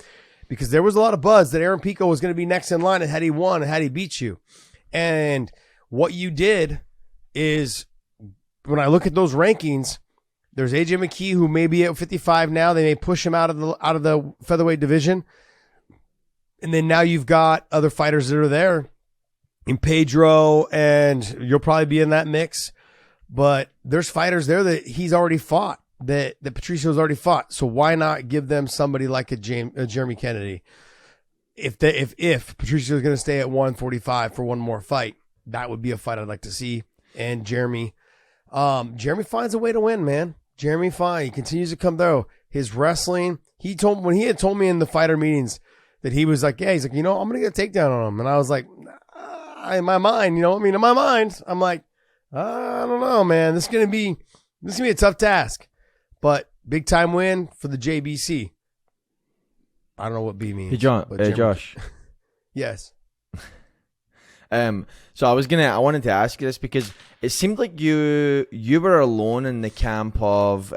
Because there was a lot of buzz that Aaron Pico was going to be next in line and had he won and had he beat you. And what you did is, when I look at those rankings, there's AJ McKee, who may be at 55 now. They may push him out of the featherweight division. And then now you've got other fighters that are there in Pedro, and you'll probably be in that mix. But there's fighters there that he's already fought, that Patricio's already fought. So why not give them somebody like a Jeremy Kennedy? If Patricio is going to stay at 145 for one more fight, that would be a fight I'd like to see. And Jeremy finds a way to win, man. Jeremy he continues to come through. His wrestling, when he had told me in the fighter meetings that he was like, yeah, he's like, I'm going to get a takedown on him. And I was like, in my mind, in my mind, I'm like, I don't know, man. This is going to be a tough task, but big time win for the JBC. I don't know what B means. Hey, Josh. Yes. So I wanted to ask you this because it seemed like you were alone in the camp of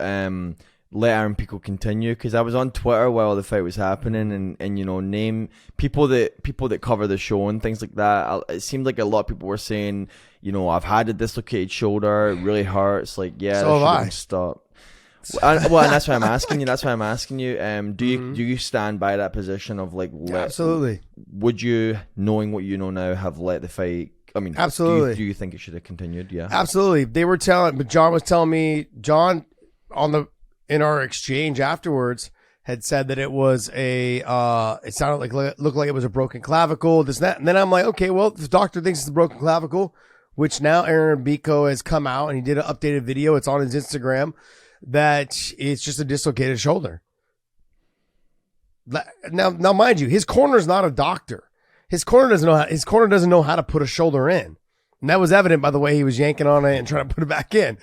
let Aaron Pico continue, because I was on Twitter while the fight was happening and name people that cover the show and things like that. It seemed like a lot of people were saying, I've had a dislocated shoulder, it really hurts. Like, yeah, so have I. Stop. And that's why I'm asking you. Do you stand by that position of like, absolutely? Would you, knowing what you know now, have let the fight? I mean, absolutely. Do you think it should have continued? Yeah, absolutely. But John was telling me, in our exchange afterwards, had said that it was it sounded looked like it was a broken clavicle, this and that. And then I'm like, okay, well, if the doctor thinks it's a broken clavicle, which now Aaron Pico has come out and he did an updated video. It's on his Instagram, that it's just a dislocated shoulder. Now, mind you, his corner is not a doctor. His corner doesn't know how to put a shoulder in. And that was evident by the way he was yanking on it and trying to put it back in.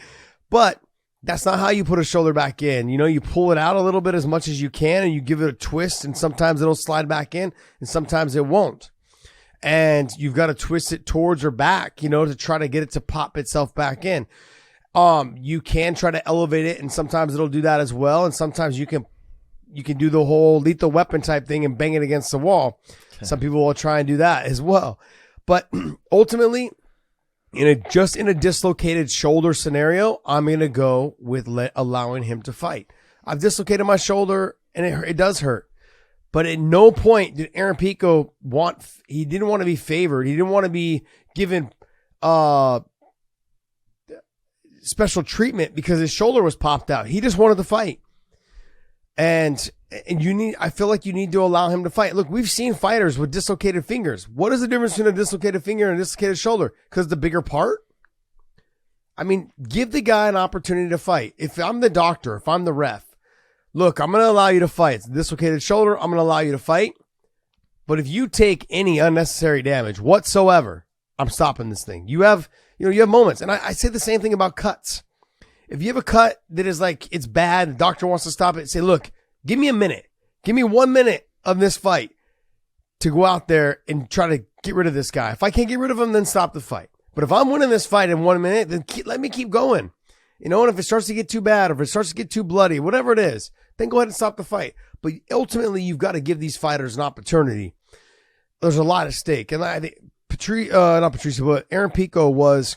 But that's not how you put a shoulder back in. You pull it out a little bit as much as you can and you give it a twist, and sometimes it'll slide back in and sometimes it won't. And you've got to twist it towards or back, to try to get it to pop itself back in. You can try to elevate it, and sometimes it'll do that as well. And sometimes you can do the whole lethal weapon type thing and bang it against the wall. Okay. Some people will try and do that as well. But ultimately, in a dislocated shoulder scenario, I'm going to go with allowing him to fight. I've dislocated my shoulder and it does hurt. But at no point did Aaron Pico he didn't want to be favored. He didn't want to be given special treatment because his shoulder was popped out. He just wanted to fight. And I feel like you need to allow him to fight. Look, we've seen fighters with dislocated fingers. What is the difference between a dislocated finger and a dislocated shoulder? Because the bigger part? I mean, give the guy an opportunity to fight. If I'm the doctor, if I'm the ref, look, I'm going to allow you to fight. It's a dislocated shoulder. I'm going to allow you to fight. But if you take any unnecessary damage whatsoever, I'm stopping this thing. You have moments. And I say the same thing about cuts. If you have a cut that is like, it's bad, the doctor wants to stop it, say, look, give me a minute. Give me 1 minute of this fight to go out there and try to get rid of this guy. If I can't get rid of him, then stop the fight. But if I'm winning this fight in 1 minute, then let me keep going. And if it starts to get too bad, or if it starts to get too bloody, whatever it is, then go ahead and stop the fight. But ultimately, you've got to give these fighters an opportunity. There's a lot at stake. And I think Aaron Pico was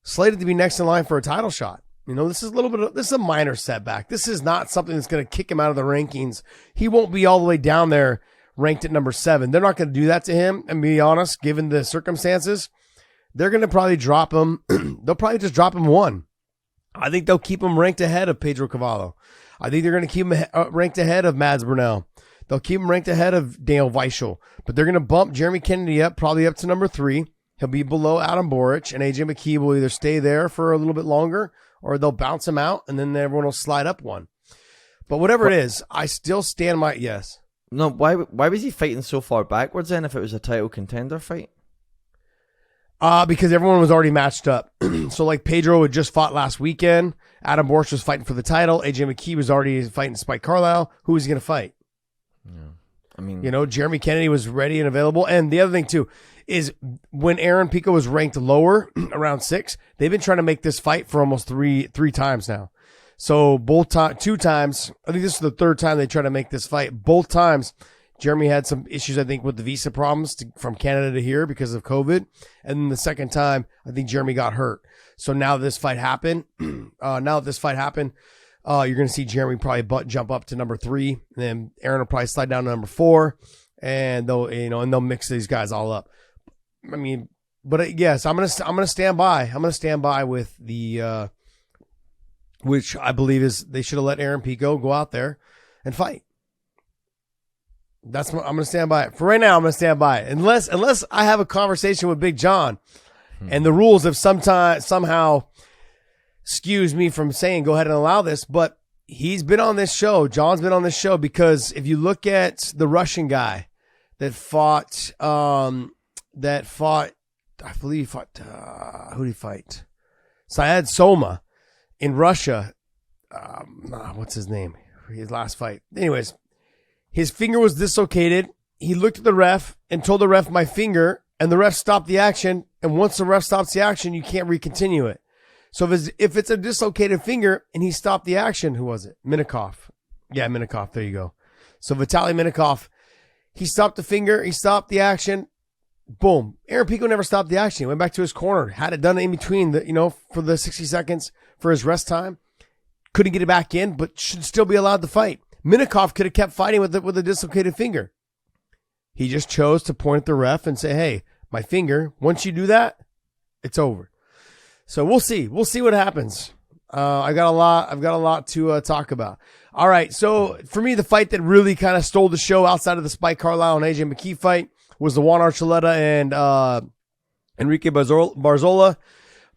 slated to be next in line for a title shot. This is a minor setback. This is not something that's going to kick him out of the rankings. He won't be all the way down there ranked at number 7. They're not going to do that to him. And be honest, given the circumstances, they're going to probably drop him. They'll probably just drop him 1. I think they'll keep him ranked ahead of Pedro Cavallo. I think they're going to keep him ranked ahead of Mads Burnell. They'll keep him ranked ahead of Daniel Weichel. But they're going to bump Jeremy Kennedy up, probably up to number 3. He'll be below Adam Boric, and AJ McKee will either stay there for a little bit longer, or they'll bounce him out, and then everyone will slide up 1. But whatever it is, I still stand my yes. No, why was he fighting so far backwards then if it was a title contender fight? Because everyone was already matched up. So like Pedro had just fought last weekend. Adam Boric was fighting for the title. AJ McKee was already fighting Spike Carlisle. Who was he going to fight? Yeah. I mean, Jeremy Kennedy was ready and available. And the other thing too is when Aaron Pico was ranked lower, around 6, they've been trying to make this fight for almost three times now. So two times, I think this is the third time they try to make this fight. Both times, Jeremy had some issues, I think, with the visa problems from Canada to here because of COVID. And then the second time, I think Jeremy got hurt. So now this fight happened. You're going to see Jeremy probably jump up to number 3. And then Aaron will probably slide down to number 4. And they'll mix these guys all up. I mean, but yes, I'm gonna stand by. I'm gonna stand by with the which I believe is they should have let Aaron Pico go out there and fight. That's what I'm gonna stand by it. For right now, I'm gonna stand by it. Unless I have a conversation with Big John, and the rules have somehow skews me from saying go ahead and allow this. But he's been on this show. John's been on this show because if you look at the Russian guy that fought. I believe he fought, who did he fight? Syed Soma in Russia. What's his name? His last fight. Anyways, his finger was dislocated. He looked at the ref and told the ref, my finger, and the ref stopped the action. And once the ref stops the action, you can't recontinue it. So if it's a dislocated finger and he stopped the action, who was it? Minikov. Yeah, Minikov. There you go. So Vitaly Minikov, he stopped the finger. He stopped the action. Boom. Aaron Pico never stopped the action. He went back to his corner, had it done in between for the 60 seconds for his rest time. Couldn't get it back in, but should still be allowed to fight. Minikov could have kept fighting with a dislocated finger. He just chose to point at the ref and say, hey, my finger, once you do that, it's over. So we'll see. We'll see what happens. I've got a lot to talk about. All right. So for me, the fight that really kind of stole the show outside of the Spike Carlisle and AJ McKee fight was the Juan Archuleta and Enrique Barzola.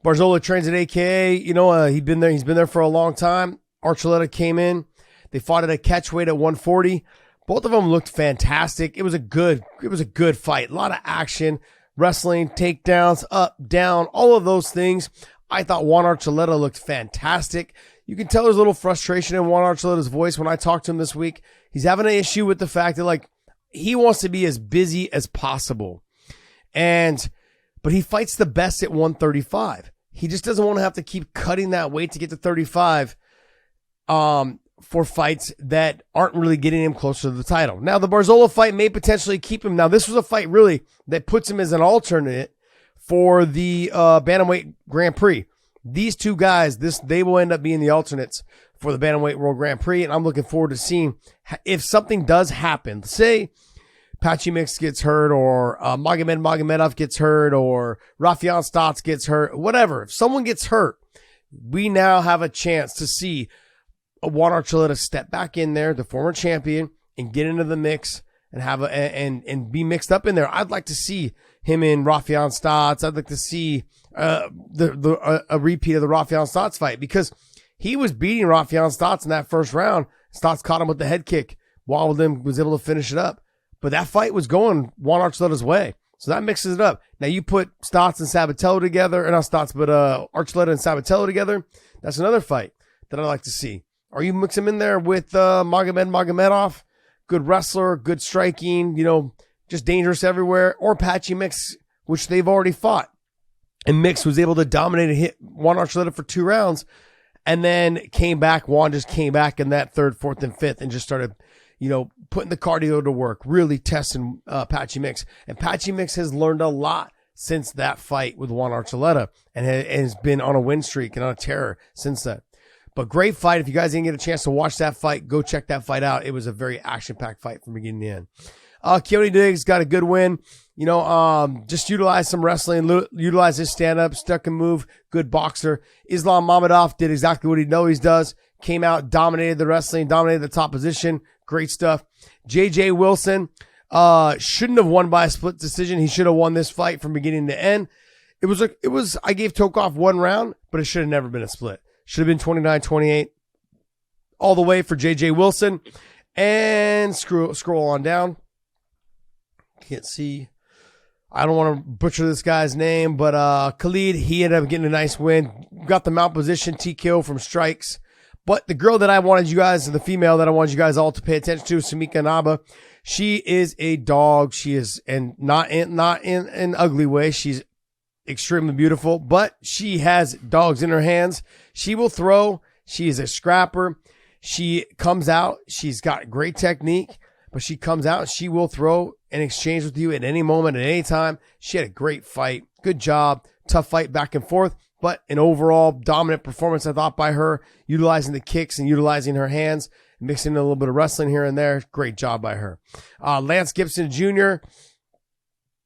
Barzola trains at AKA. He's been there for a long time. Archuleta came in. They fought at a catchweight at 140. Both of them looked fantastic. It was a good fight. A lot of action, wrestling, takedowns, up, down, all of those things. I thought Juan Archuleta looked fantastic. You can tell there's a little frustration in Juan Archuleta's voice when I talked to him this week. He's having an issue with the fact that he wants to be as busy as possible. But he fights the best at 135. He just doesn't want to have to keep cutting that weight to get to 35 for fights that aren't really getting him closer to the title. Now, the Barzola fight may potentially keep him. Now, this was a fight really that puts him as an alternate for the Bantamweight Grand Prix. These two guys, they will end up being the alternates for the Bantamweight World Grand Prix, and I'm looking forward to seeing if something does happen. Say Patchy Mix gets hurt, or Magomed Magomedov gets hurt, or Rafian Stotts gets hurt, whatever. If someone gets hurt, we now have a chance to see Juan Archuleta step back in there, the former champion, and get into the mix and have and be mixed up in there. I'd like to see him in Rafael Stotts. I'd like to see a repeat of the Rafael Stotts fight, because he was beating Rafael Stotts in that first round. Stotts caught him with the head kick. Wobbled him, was able to finish it up. But that fight was going Juan Archuleta's way. So that mixes it up. Now you put Stotts and Sabatello together, or not Stotts, but Archuleta and Sabatello together. That's another fight that I'd like to see. Or you mix him in there with Magomedov, good wrestler, good striking, just dangerous everywhere. Or Patchy Mix, which they've already fought. And Mix was able to dominate and hit Juan Archuleta for 2 rounds, and then came back. Juan just came back in that 3rd, 4th, and 5th and just started putting the cardio to work, really testing Patchy Mix. And Patchy Mix has learned a lot since that fight with Juan Archuleta, and has been on a win streak and on a tear since then. But great fight. If you guys didn't get a chance to watch that fight, go check that fight out. It was a very action-packed fight from beginning to end. Keone Diggs got a good win. Just utilize some wrestling, utilize his stand-up, stuck and move, good boxer. Islam Mamedov did exactly what he always does. Came out, dominated the wrestling, dominated the top position. Great stuff. JJ Wilson shouldn't have won by a split decision. He should have won this fight from beginning to end. I gave Tokov 1 round, but it should have never been a split. Should have been 29-28 all the way for JJ Wilson. And scroll on down. Can't see. I don't want to butcher this guy's name, but Khalid, he ended up getting a nice win. Got the mount position TKO from strikes. But the girl that I wanted you guys, the female that I wanted you guys all to pay attention to, Samika Naba, she is a dog. She is, and not in an ugly way. She's extremely beautiful, but she has dogs in her hands. She will throw. She is a scrapper. She comes out. She's got great technique, but she comes out and she will throw and exchange with you at any moment, at any time. She had a great fight. Good job. Tough fight back and forth, but an overall dominant performance, I thought, by her, utilizing the kicks and utilizing her hands, mixing in a little bit of wrestling here and there. Great job by her. Lance Gibson Jr.,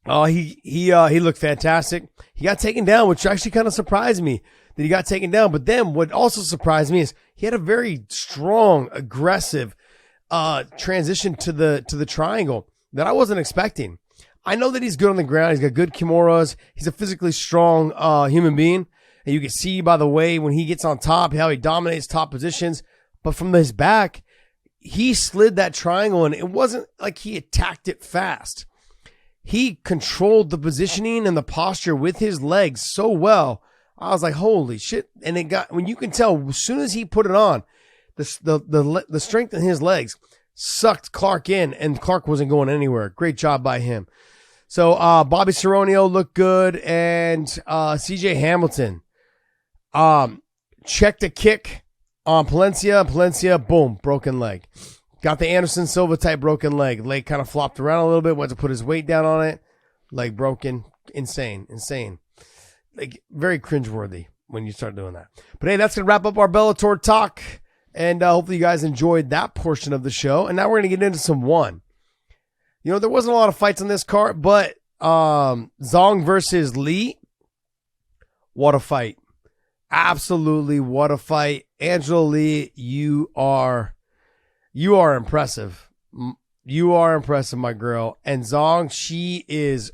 he looked fantastic. He got taken down, which actually kind of surprised me that he got taken down. But then what also surprised me is he had a very strong, aggressive transition to the triangle that I wasn't expecting. I know that he's good on the ground. He's got good kimuras. He's a physically strong human being. And you can see by the way when he gets on top, how he dominates top positions. But from his back, he slid that triangle, and it wasn't like he attacked it fast. He controlled the positioning and the posture with his legs so well. I was like, holy shit. And it got, when you can tell, as soon as he put it on, the strength in his legs sucked Clark in, and Clark wasn't going anywhere. Great job by him. So, Bobby Cerronio looked good, and CJ Hamilton, checked a kick on Palencia, boom, broken leg. Got the Anderson Silva type broken leg. Leg kind of flopped around a little bit, went to put his weight down on it. Leg broken. Insane. Like, very cringeworthy when you start doing that. But hey, that's going to wrap up our Bellator talk. And hopefully you guys enjoyed that portion of the show. And now we're going to get into some one. There wasn't a lot of fights on this card, but Zong versus Lee, what a fight. Absolutely, what a fight. Angela Lee, you are impressive. You are impressive, my girl. And Zong, she is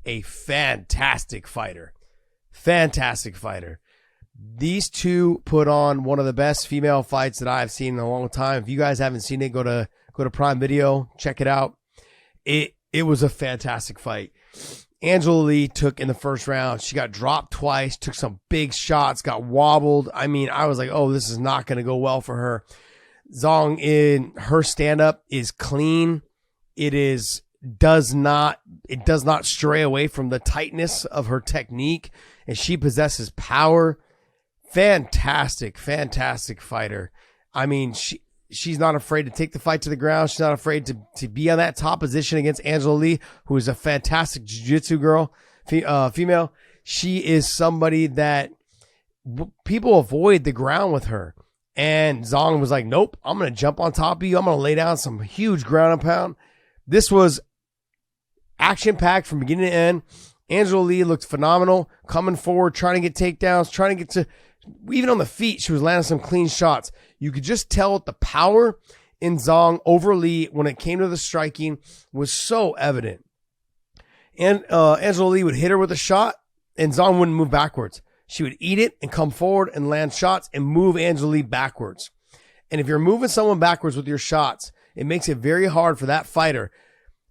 a fantastic fighter. Fantastic fighter. These two put on one of the best female fights that I've seen in a long time. If you guys haven't seen it, go to Prime Video, check it out. It was a fantastic fight. Angela Lee took in the first round. She got dropped twice, took some big shots, got wobbled. I mean, I was like, oh, this is not going to go well for her. Zong, in her stand-up, is clean. It does not stray away from the tightness of her technique, and she possesses power. Fantastic fighter. I mean, she's not afraid to take the fight to the ground. She's not afraid to be on that top position against Angela Lee, who is a fantastic jiu-jitsu girl, female. She is somebody that people avoid the ground with her. And Zong was like, nope, I'm going to jump on top of you. I'm going to lay down some huge ground and pound. This was action-packed from beginning to end. Angela Lee looked phenomenal, coming forward, trying to get takedowns, trying to get to, even on the feet, she was landing some clean shots. You could just tell the power in Zong over Lee when it came to the striking was so evident. And Angela Lee would hit her with a shot, and Zong wouldn't move backwards. She would eat it and come forward and land shots and move Angela Lee backwards. And if you're moving someone backwards with your shots, it makes it very hard for that fighter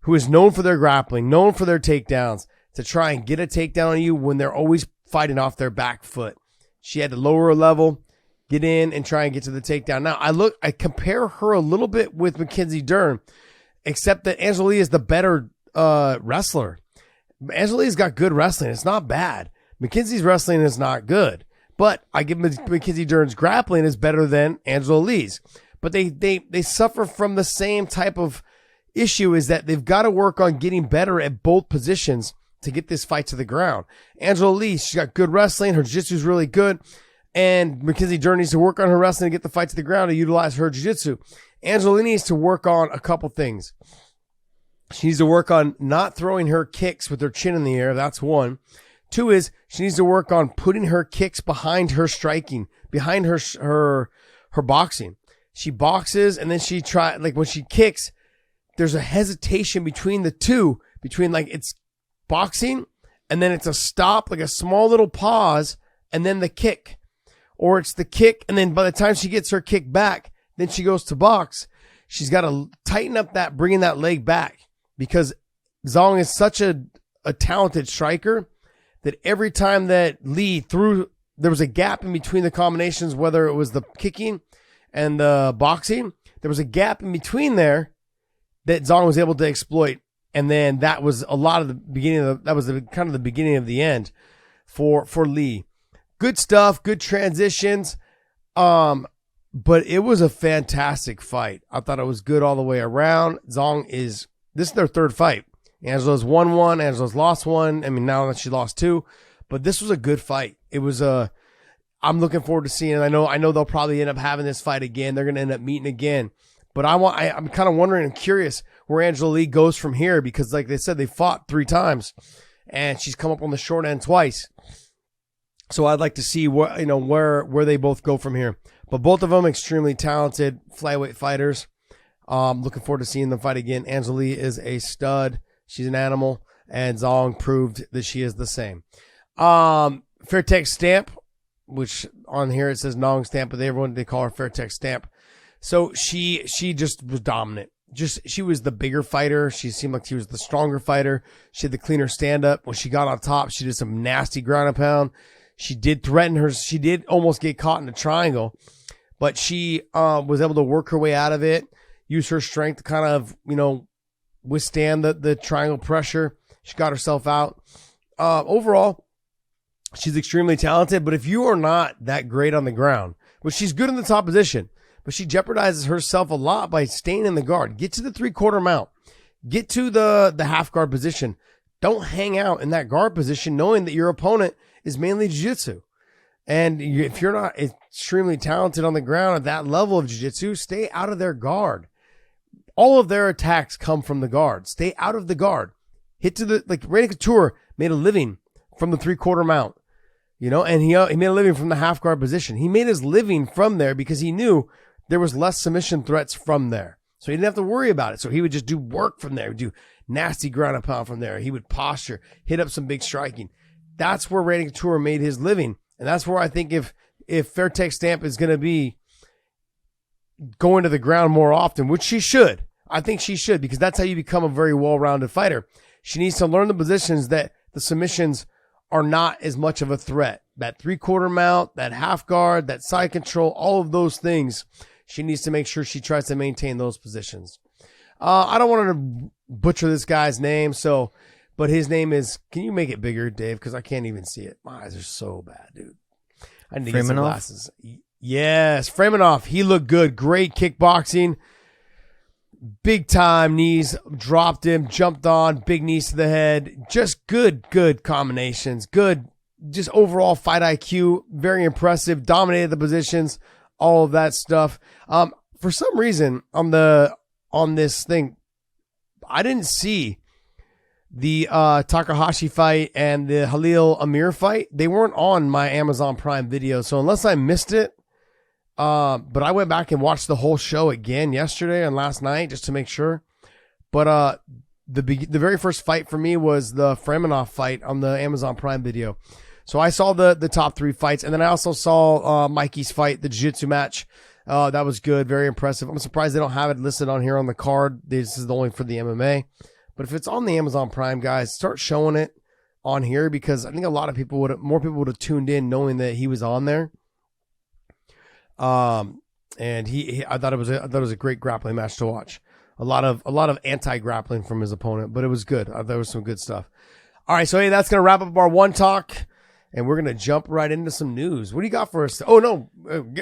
who is known for their grappling, known for their takedowns, to try and get a takedown on you when they're always fighting off their back foot. She had to lower her level, get in, and try and get to the takedown. Now, I compare her a little bit with Mackenzie Dern, except that Angela Lee is the better wrestler. Angela Lee's got good wrestling. It's not bad. Mackenzie's wrestling is not good. But I give Mackenzie Dern's grappling is better than Angela Lee's. But they suffer from the same type of issue, is that they've got to work on getting better at both positions to get this fight to the ground. Angela Lee, she's got good wrestling. Her jiu-jitsu is really good. And Mackenzie Dern needs to work on her wrestling to get the fight to the ground to utilize her jiu-jitsu. Angela Lee needs to work on a couple things. She needs to work on not throwing her kicks with her chin in the air. That's one. Two is she needs to work on putting her kicks behind her striking, behind her boxing. She boxes and then when she kicks, there's a hesitation between the two, between like it's boxing and then it's a stop, like a small little pause, and then the kick. Or it's the kick, and then by the time she gets her kick back, then she goes to box. She's got to tighten up that, bringing that leg back, because Zong is such a talented striker that every time that Lee threw, there was a gap in between the combinations, whether it was the kicking and the boxing, there was a gap in between there that Zong was able to exploit. And then that was a lot of the beginning that was kind of the beginning of the end for Lee. Good stuff, good transitions. But it was a fantastic fight. I thought it was good all the way around. This is their third fight. Angela's won one, Angela's lost one. I mean, now that she lost two, but this was a good fight. It was I'm looking forward to seeing it. I know they'll probably end up having this fight again. They're going to end up meeting again. But I'm kind of wondering and curious where Angela Lee goes from here, because like they said, they fought 3 times and she's come up on the short end twice. So I'd like to see where they both go from here. But both of them extremely talented flyweight fighters. Looking forward to seeing them fight again. Angela Lee is a stud. She's an animal, and Zong proved that she is the same. Fairtex Stamp, which on here it says Nong Stamp, but they call her Fairtex Stamp. So she just was dominant. She was the bigger fighter. She seemed like she was the stronger fighter. She had the cleaner stand up. When she got on top, she did some nasty ground and pound. She did threaten her. She did almost get caught in a triangle, but she was able to work her way out of it, use her strength to kind of, withstand the triangle pressure. She got herself out. Overall, she's extremely talented, but if you are not that great on the ground, which she's good in the top position, but she jeopardizes herself a lot by staying in the guard. Get to the 3/4 mount. Get to the half guard position. Don't hang out in that guard position knowing that your opponent is mainly jiu-jitsu. And if you're not extremely talented on the ground at that level of jiu-jitsu, stay out of their guard. All of their attacks come from the guard. Stay out of the guard. Hit to Randy Couture made a living from the 3/4 mount, and he made a living from the half guard position. He made his living from there because he knew there was less submission threats from there. So he didn't have to worry about it. So he would just do work from there, do nasty ground and pound from there. He would posture, hit up some big striking. That's where Randy Couture made his living. And that's where I think if Fairtex Stamp is going to be going to the ground more often, which she should, I think she should, because that's how you become a very well-rounded fighter. She needs to learn the positions that the submissions are not as much of a threat. That 3/4 mount, that half guard, that side control, all of those things, she needs to make sure she tries to maintain those positions. I don't want to butcher this guy's name, but his name is, can you make it bigger, Dave? Because I can't even see it. My eyes are so bad, dude. I need to get some glasses. Yes, Fremenov. He looked good. Great kickboxing. Big time knees. Dropped him. Jumped on. Big knees to the head. Just good combinations. Good. Just overall fight IQ. Very impressive. Dominated the positions. All of that stuff. For some reason, on this thing, I didn't see the Takahashi fight and the Halil Amir fight. They weren't on my Amazon Prime Video, so unless I missed it, But I went back and watched the whole show again yesterday and last night just to make sure. But the very first fight for me was the Fremenov fight on the Amazon Prime Video. So I saw the top 3 fights, and then I also saw Mikey's fight, the jiu-jitsu match. That was good, very impressive. I'm surprised they don't have it listed on here on the card. This is only for the MMA. But if it's on the Amazon Prime, guys, start showing it on here, because I think a lot of people more people would have tuned in knowing that he was on there. And I thought it was a great grappling match to watch. A lot of anti-grappling from his opponent, but it was good. There was some good stuff. All right, so hey, that's gonna wrap up our one talk, and we're gonna jump right into some news. What do you got for us? Oh no,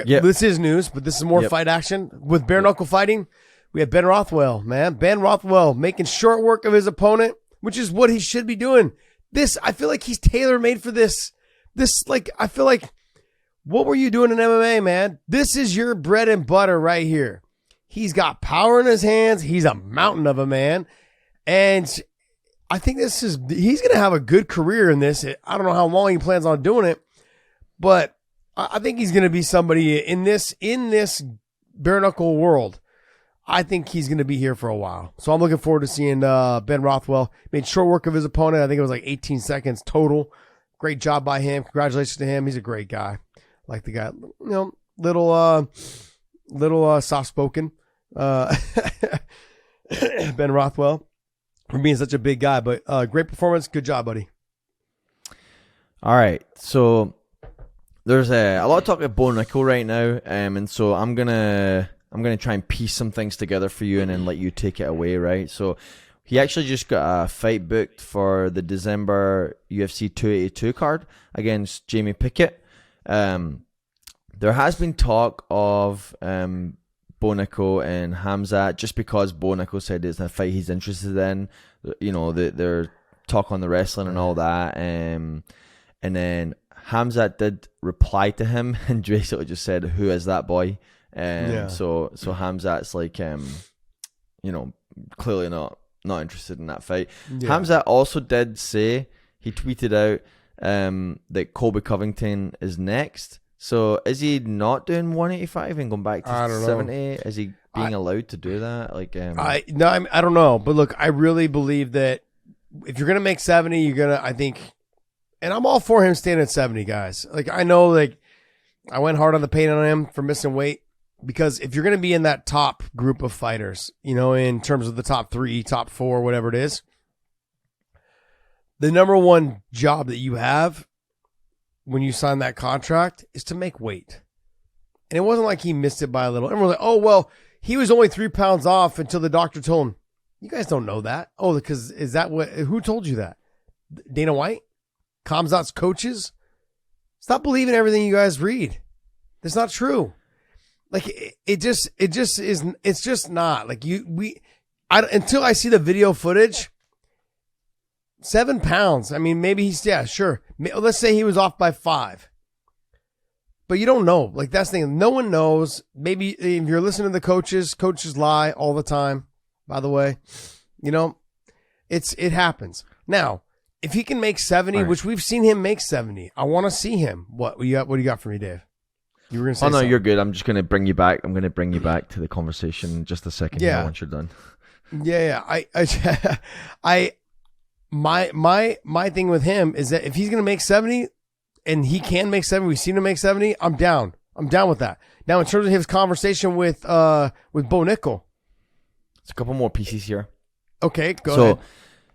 This is news, but this is more fight action with bare knuckle fighting. We have Ben Rothwell, man. Ben Rothwell making short work of his opponent, which is what he should be doing. I feel like he's tailor-made for this. I feel like, what were you doing in MMA, man? This is your bread and butter right here. He's got power in his hands. He's a mountain of a man. And I think he's going to have a good career in this. I don't know how long he plans on doing it, but I think he's going to be somebody in this bare knuckle world. I think he's going to be here for a while. So I'm looking forward to seeing Ben Rothwell. Made short work of his opponent. I think it was like 18 seconds total. Great job by him. Congratulations to him. He's a great guy. Like the guy, little soft-spoken. Ben Rothwell for being such a big guy, but great performance. Good job, buddy. All right. So there's a lot of talk about Bo Nickal right now. And so I'm going to try and piece some things together for you and then let you take it away, right? So he actually just got a fight booked for the December UFC 282 card against Jamie Pickett. There has been talk of Bo Nickal and Khamzat, just because Bo Nickal said it's a fight he's interested in. You know, their talk on the wrestling and all that. And then Khamzat did reply to him and basically just said, "Who is that boy?" So Khamzat's like, clearly not interested in that fight. Yeah. Khamzat also did say, he tweeted out that Colby Covington is next. So is he not doing 185 and going back to 70? Is he being allowed to do that? I don't know. But look, I really believe that if you're gonna make 70, and I'm all for him staying at 70, guys. Like, I know, like, I went hard on the paint on him for missing weight. Because if you're going to be in that top group of fighters, in terms of the top 3, top 4, whatever it is, the number one job that you have when you sign that contract is to make weight. And it wasn't like he missed it by a little. Everyone was like, oh, well, he was only 3 pounds off until the doctor told him. You guys don't know that. Oh, because who told you that? Dana White? Khamzat's coaches? Stop believing everything you guys read. That's not true. Like, it's just not like until I see the video footage, 7 pounds. I mean, maybe sure. Let's say he was off by 5, but you don't know. Like, that's the thing. No one knows. Maybe if you're listening to the coaches lie all the time, by the way, it happens. Now, if he can make 70, right, which we've seen him make 70, I want to see him. What do you got for me, Dave? You were gonna say something. You're good. I'm just gonna bring you back. I'm gonna bring you back to the conversation in just a second. Yeah. Once you're done. Yeah. My thing with him is that if he's gonna make 70, and he can make 70, we've seen him make 70. I'm down. I'm down with that. Now, in terms of his conversation with Bo Nickal, it's a couple more pieces here. Okay, go ahead.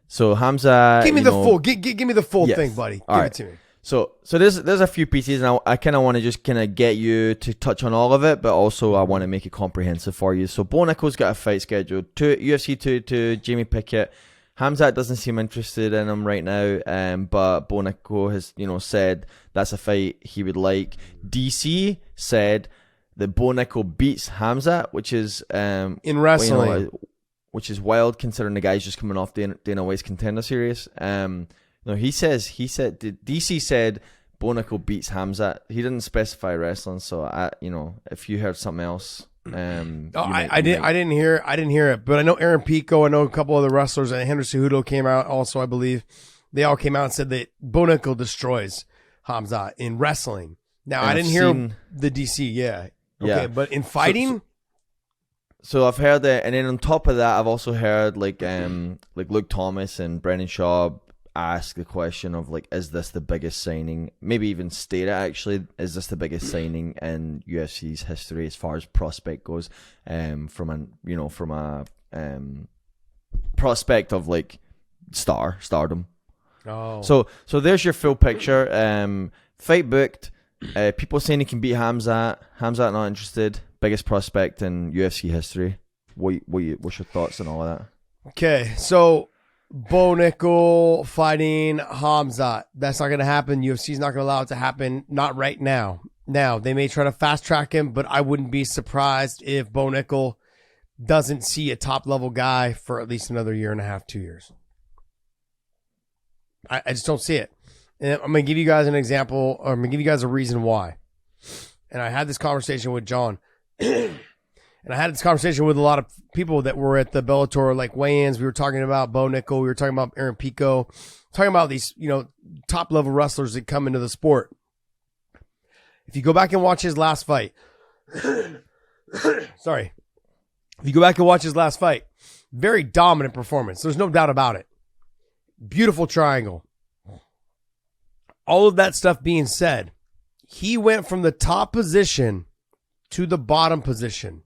So Khamzat, give me the full. Give me the full thing, buddy. Give it to me. So there's a few pieces, and I kind of want to just kind of get you to touch on all of it, but also I want to make it comprehensive for you. So Bo Nickal's got a fight scheduled, UFC 2 Jamie Pickett. Khamzat doesn't seem interested in him right now, but Bo Nickal has said that's a fight he would like. DC said that Bo Nickal beats Khamzat, which is in wrestling, which is wild considering the guy's just coming off Dana White's Contender Series. No, DC said Bo Nickal beats Khamzat. He didn't specify wrestling, so if you heard something else, I didn't hear it, but I know Aaron Pico, I know a couple other wrestlers, and Henry Cejudo came out also, I believe. They all came out and said that Bo Nickal destroys Khamzat in wrestling. Now, I didn't hear the DC, yeah. Yeah. Okay, but in fighting, So I've heard that, and then on top of that, I've also heard like Luke Thomas and Brendan Shaw ask the question of like, is this the biggest signing? Maybe even state it actually. Is this the biggest signing in UFC's history as far as prospect goes? From a prospect of like stardom. oh, So there's your full picture. Fight booked. People saying he can beat Hamzat. Hamzat not interested. Biggest prospect in UFC history. What's your thoughts on all of that? okay. So Bo Nickal fighting Hamzat. That's not going to happen. UFC's not going to allow it to happen. Not right now. Now, they may try to fast track him, but I wouldn't be surprised if Bo Nickal doesn't see a top level guy for at least another year and a half, 2 years. I just don't see it. And I'm going to give you guys an example, or I'm going to give you guys a reason why. And I had this conversation with John. And I had this conversation with a lot of people that were at the Bellator like weigh-ins. We were talking about Bo Nickal. We were talking about Aaron Pico. Talking about these, top level wrestlers that come into the sport. If you go back and watch his last fight, sorry. If you go back and watch his last fight, very dominant performance. There's no doubt about it. Beautiful triangle. All of that stuff being said, he went from the top position to the bottom position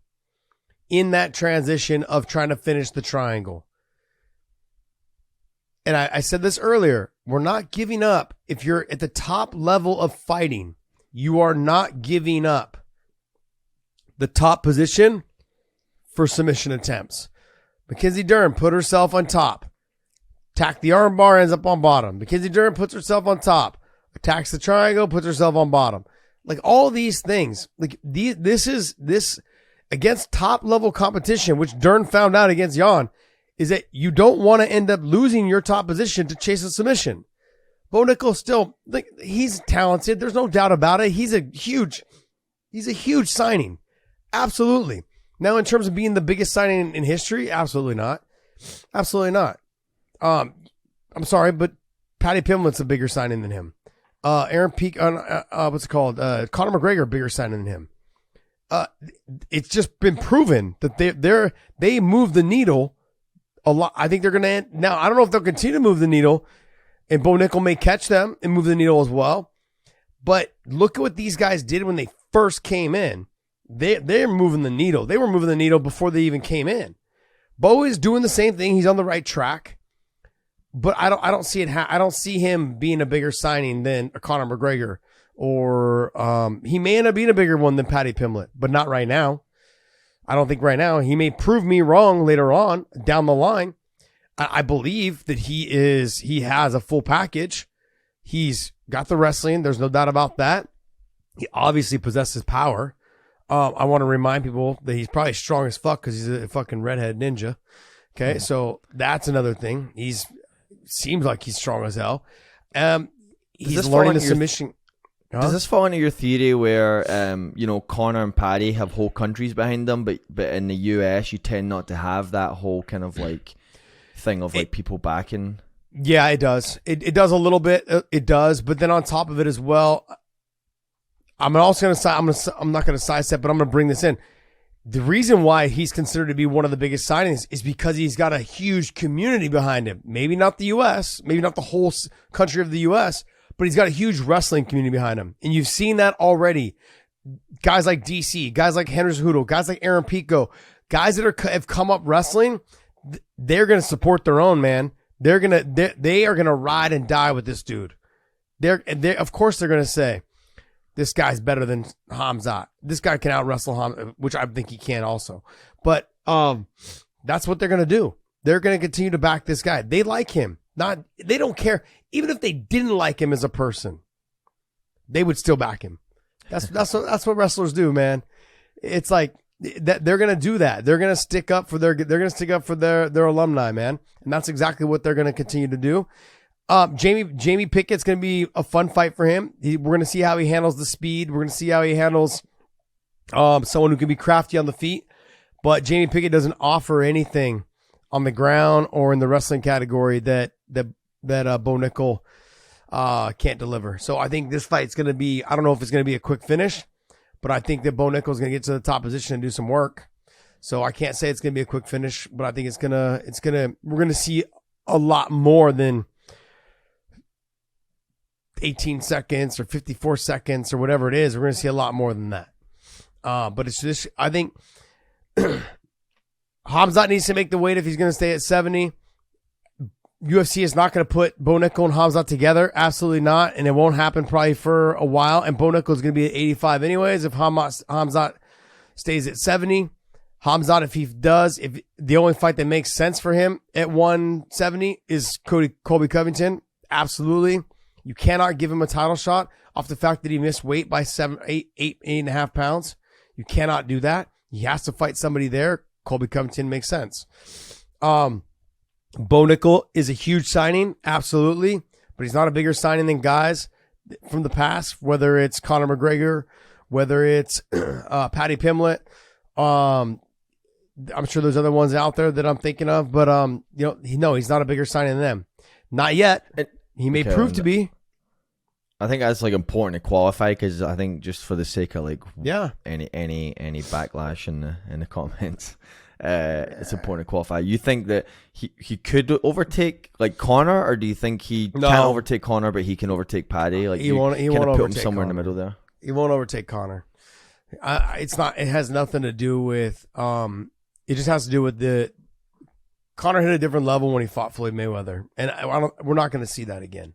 in that transition of trying to finish the triangle. And I said this earlier, we're not giving up. If you're at the top level of fighting, you are not giving up the top position for submission attempts. Mackenzie Dern put herself on top. Attack the armbar, ends up on bottom. Mackenzie Dern puts herself on top. Attacks the triangle, puts herself on bottom. Like all these things, like this against top level competition, which Dern found out against Jan, is that you don't want to end up losing your top position to chase a submission. Bo Nickal still, like, he's talented. There's no doubt about it. He's a huge signing. Absolutely. Now, in terms of being the biggest signing in history, absolutely not. Absolutely not. I'm sorry, but Paddy Pimblett's a bigger signing than him. Aaron Peak, what's it called? Conor McGregor, bigger signing than him. It's just been proven that they move the needle a lot. I think they're going to, now, I don't know if they'll continue to move the needle, and Bo Nickal may catch them and move the needle as well. But look at what these guys did when they first came in. They're moving the needle. They were moving the needle before they even came in. Bo is doing the same thing. He's on the right track. But I don't see it. I don't see him being a bigger signing than a Conor McGregor, or he may end up being a bigger one than Paddy Pimblett, but not right now. I don't think right now. He may prove me wrong later on down the line. I believe that he has a full package. He's got the wrestling. There's no doubt about that. He obviously possesses power. I want to remind people that he's probably strong as fuck because he's a fucking redhead ninja. Okay, so that's another thing. Seems like he's strong as hell. He's learning the submission. Does this fall into your theory where, Conor and Paddy have whole countries behind them, but in the US you tend not to have that whole kind of like thing of like people backing? Yeah, it does. It does a little bit. It does, but then on top of it as well, I'm also I'm not gonna sidestep, but I'm gonna bring this in. The reason why he's considered to be one of the biggest signings is because he's got a huge community behind him. Maybe not the U.S., maybe not the whole country of the U.S., but he's got a huge wrestling community behind him. And you've seen that already. Guys like DC, guys like Henry Cejudo, guys like Aaron Pico, guys that have come up wrestling, they're going to support their own, man. They are going to ride and die with this dude. Of course they're going to say, this guy's better than Hamzat. This guy can out wrestle Hamzat, which I think he can also. But that's what they're going to do. They're going to continue to back this guy. They like him. They don't care. Even if they didn't like him as a person, they would still back him. That's what wrestlers do, man. It's like that they're going to do that. They're going to stick up for their alumni, man. And that's exactly what they're going to continue to do. Jamie Pickett's going to be a fun fight for him. We're going to see how he handles the speed. We're going to see how he handles someone who can be crafty on the feet. But Jamie Pickett doesn't offer anything on the ground or in the wrestling category that Bo Nickal can't deliver. So I think this fight's going to be, I don't know if it's going to be a quick finish, but I think that Bo Nickal is going to get to the top position and do some work. So I can't say it's going to be a quick finish, but I think we're going to see a lot more than 18 seconds or 54 seconds or whatever it is. We're going to see a lot more than that. But it's just, I think Hamzat needs to make the weight if he's going to stay at 70. UFC is not going to put Bo Nickal and Hamzat together. Absolutely not. And it won't happen probably for a while. And Bo Nickal is going to be at 85 anyways if Hamzat stays at 70. Hamzat, if the only fight that makes sense for him at 170 is Colby Covington. Absolutely. You cannot give him a title shot off the fact that he missed weight by 8.5 pounds. You cannot do that. He has to fight somebody there. Colby Covington makes sense. Bo Nickal is a huge signing, absolutely, but he's not a bigger signing than guys from the past, whether it's Conor McGregor, whether it's Paddy Pimblett. I'm sure there's other ones out there that I'm thinking of, but he's not a bigger signing than them. Not yet. He may prove to be. I think that's like important to qualify because I think just for the sake of like any backlash in the comments. It's important to qualify. You think that he could overtake like Conor, or do you think he can't overtake Conor, but he can overtake Paddy? Like he won't put him Conor. somewhere in the middle there. He won't overtake Conor. It's not. It has nothing to do with. It just has to do with the. Conor hit a different level when he fought Floyd Mayweather, and we're not going to see that again.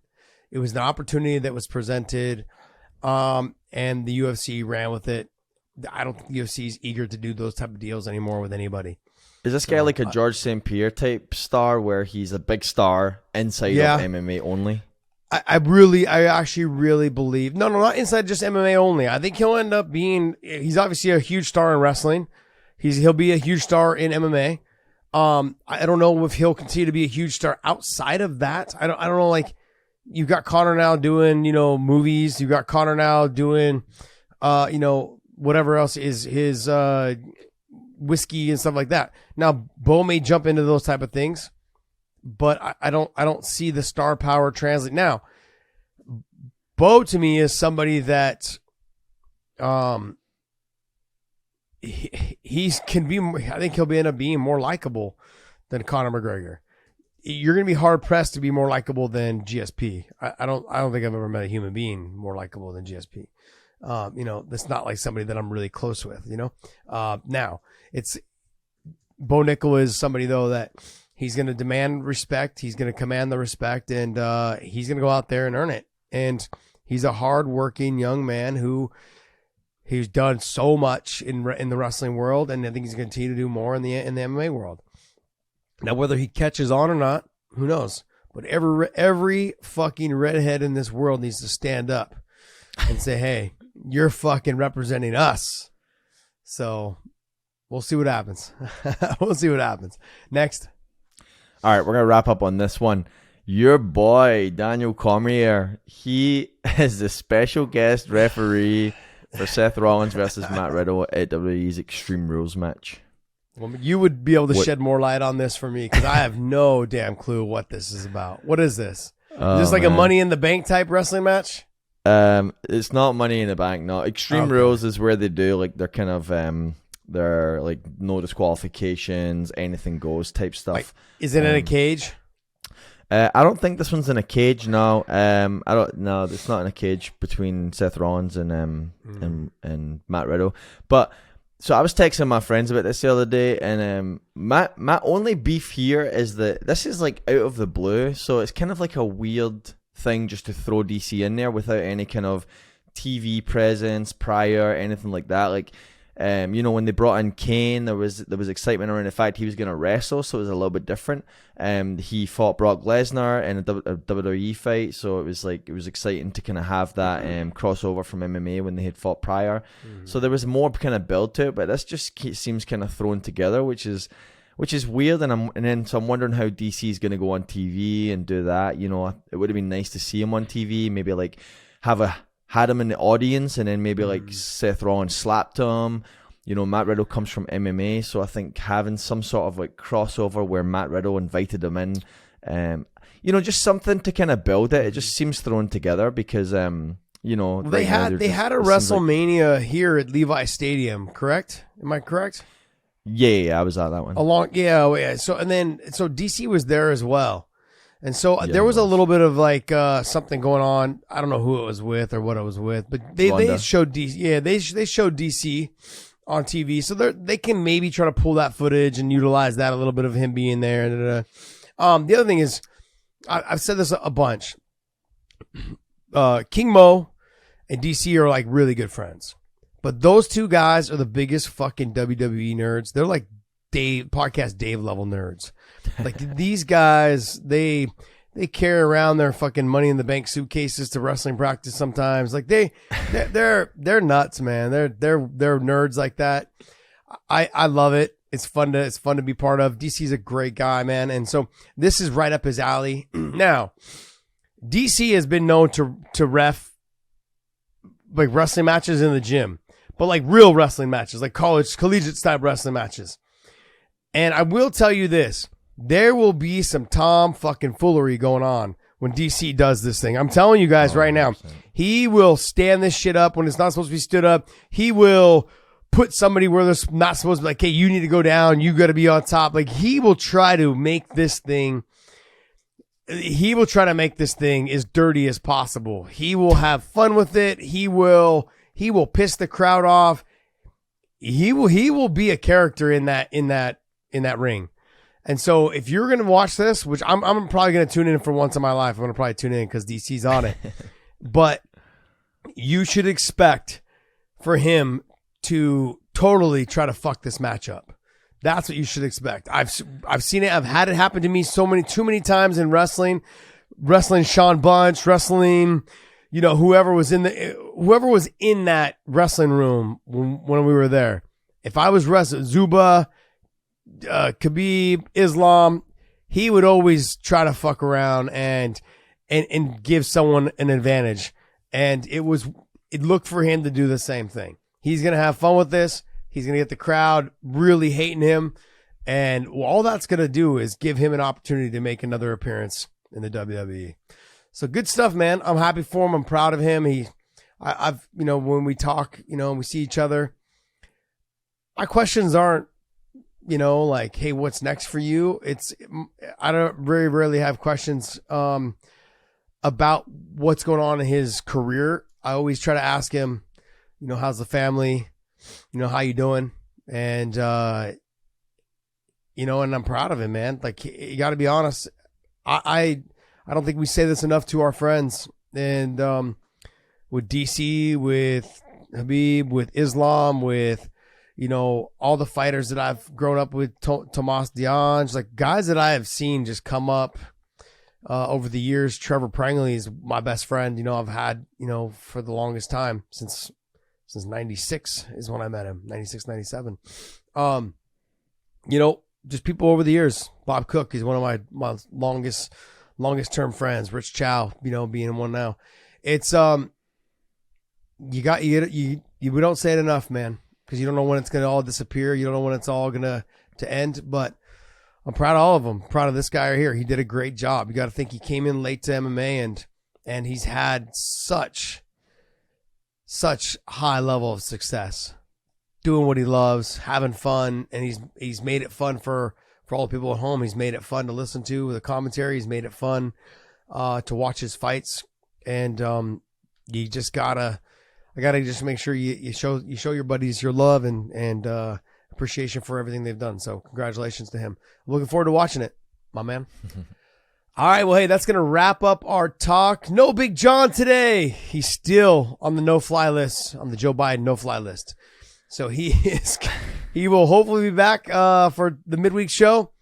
It was an opportunity that was presented, and the UFC ran with it. I don't think the UFC is eager to do those type of deals anymore with anybody. Is this guy like a George St. Pierre type star where he's a big star inside of MMA only? I actually really believe. No, not inside just MMA only. I think he'll end up being, he's obviously a huge star in wrestling. He'll be a huge star in MMA. I don't know if he'll continue to be a huge star outside of that. I don't know, like, you've got Conor now doing, movies. You've got Conor now doing, whatever else is his whiskey and stuff like that. Now, Bo may jump into those type of things, but I don't see the star power translate. Now, Bo to me is somebody that he can be. I think he'll end up being more likable than Conor McGregor. You're going to be hard pressed to be more likable than GSP. I don't think I've ever met a human being more likable than GSP. That's not like somebody that I'm really close with, now it's Bo Nickal is somebody though that he's going to demand respect. He's going to command the respect, and he's going to go out there and earn it. And he's a hardworking young man he's done so much in the wrestling world. And I think he's going to continue to do more in the MMA world. Now, whether he catches on or not, who knows? But every fucking redhead in this world needs to stand up and say, hey, you're fucking representing us. So we'll see what happens. We'll see what happens. Next. All right, we're going to wrap up on this one. Your boy, Daniel Cormier, he is the special guest referee for Seth Rollins versus Matt Riddle at WWE's Extreme Rules match. Well, you would be able to shed more light on this for me because I have no damn clue what this is about. What is this? Is this like a Money in the Bank type wrestling match? It's not Money in the Bank. No, Extreme Rules is where they do like they're kind of they're like no disqualifications, anything goes type stuff. Like, is it in a cage? I don't think this one's in a cage. No, I don't. No, it's not in a cage between Seth Rollins and Matt Riddle. But so I was texting my friends about this the other day, and my only beef here is that this is like out of the blue, so it's kind of like a weird thing just to throw DC in there without any kind of TV presence prior, anything like that. Like, when they brought in Kane, there was excitement around the fact he was going to wrestle, so it was a little bit different. He fought Brock Lesnar in a WWE fight, so it was exciting to kind of have that crossover from MMA when they had fought prior. So there was more kind of build to it, but this just seems kind of thrown together, which is weird. And I'm wondering how DC is going to go on TV and do that. It would have been nice to see him on TV, maybe like had him in the audience, and then maybe like Seth Rollins slapped him. Matt Riddle comes from MMA, so I think having some sort of like crossover where Matt Riddle invited him in, just something to kind of build it. It just seems thrown together because, you know, Well, they had a it seems like- WrestleMania here at Levi Stadium, correct? Am I correct? Yeah, I was at that one. Yeah. So DC was there as well, and so Yeah, there was it a was. little bit of like something going on. I don't know who it was with or what it was with, but they Wanda. showed DC. Yeah, they showed DC on TV, so they can maybe try to pull that footage and utilize that a little bit of him being there. The other thing is, I've said this a bunch. King Mo and DC are like really good friends. But those two guys are the biggest fucking WWE nerds. They're like podcast Dave level nerds. Like these guys, they carry around their fucking Money in the Bank suitcases to wrestling practice sometimes. Like they're nuts, man. They're nerds like that. I love it. It's fun to be part of. DC's a great guy, man. And so this is right up his alley. Now, DC has been known to ref like wrestling matches in the gym. But like real wrestling matches, like collegiate style wrestling matches. And I will tell you this, there will be some Tom fucking foolery going on when DC does this thing. I'm telling you guys right now, he will stand this shit up when it's not supposed to be stood up. He will put somebody where they're not supposed to be like, hey, you need to go down. You got to be on top. Like he will try to make this thing as dirty as possible. He will have fun with it. He will piss the crowd off. He will be a character in that ring. And so if you're going to watch this, which I'm probably going to tune in for once in my life, I'm going to probably tune in because DC's on it. But you should expect for him to totally try to fuck this match up. That's what you should expect. I've seen it. I've had it happen to me too many times in wrestling Sean Bunch, wrestling, you know, whoever was in that wrestling room when we were there. If I was wrestling Zuba, Khabib, Islam, he would always try to fuck around and give someone an advantage. And it looked for him to do the same thing. He's going to have fun with this. He's going to get the crowd really hating him. And all that's going to do is give him an opportunity to make another appearance in the WWE. So good stuff, man. I'm happy for him. I'm proud of him. I've, you know, when we talk, you know, we see each other, my questions aren't, you know, like, hey, what's next for you? I don't very rarely have questions, about what's going on in his career. I always try to ask him, you know, how's the family? You know, how you doing? And, you know, and I'm proud of him, man. Like, you got to be honest. I don't think we say this enough to our friends. And with DC, with Khabib, with Islam, with, you know, all the fighters that I've grown up with, Tomas Diange, like guys that I have seen just come up over the years. Trevor Prangley is my best friend. You know, I've had, you know, for the longest time since 96 is when I met him, 96, 97. You know, just people over the years. Bob Cook is one of my longest term friends. Rich Chow, you know, being one now. It's we don't say it enough, man, because you don't know when it's gonna all disappear. You don't know when it's all gonna to end. But I'm proud of all of them. Proud of this guy right here. He did a great job. You got to think he came in late to MMA and he's had such high level of success, doing what he loves, having fun, and he's made it fun for all the people at home. He's made it fun to listen to with the commentary. He's made it fun to watch his fights, and you just I gotta just make sure you show your buddies your love and appreciation for everything they've done. So congratulations to him. I'm looking forward to watching it, my man. All right, well, hey, that's going to wrap up our talk. No Big John today. He's still on the no-fly list, on the Joe Biden no-fly list. So he will hopefully be back for the midweek show.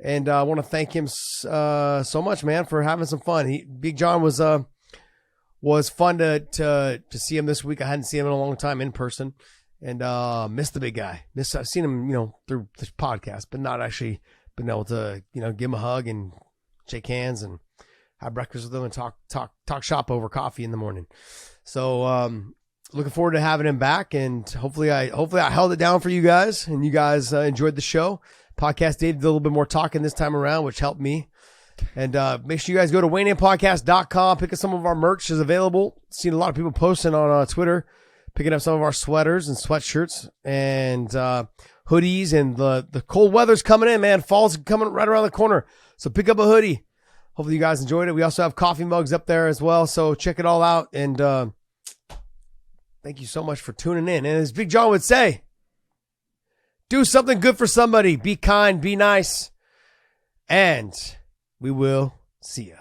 And I want to thank him so much, man, for having some fun. Big John was fun to see him this week. I hadn't seen him in a long time in person, and missed the big guy. I've seen him, you know, through this podcast, but not actually been able to, you know, give him a hug and shake hands and have breakfast with him and talk shop over coffee in the morning. So looking forward to having him back, and hopefully I held it down for you guys, and you guys enjoyed the show. Podcast Dave did a little bit more talking this time around, which helped me. And make sure you guys go to WayneandPodcast.com. Pick up some of our merch is available. Seen a lot of people posting on Twitter, picking up some of our sweaters and sweatshirts and hoodies. And the cold weather's coming in, man. Fall's coming right around the corner. So pick up a hoodie. Hopefully you guys enjoyed it. We also have coffee mugs up there as well. So check it all out. And thank you so much for tuning in. And as Big John would say, do something good for somebody. Be kind. Be nice. And we will see ya.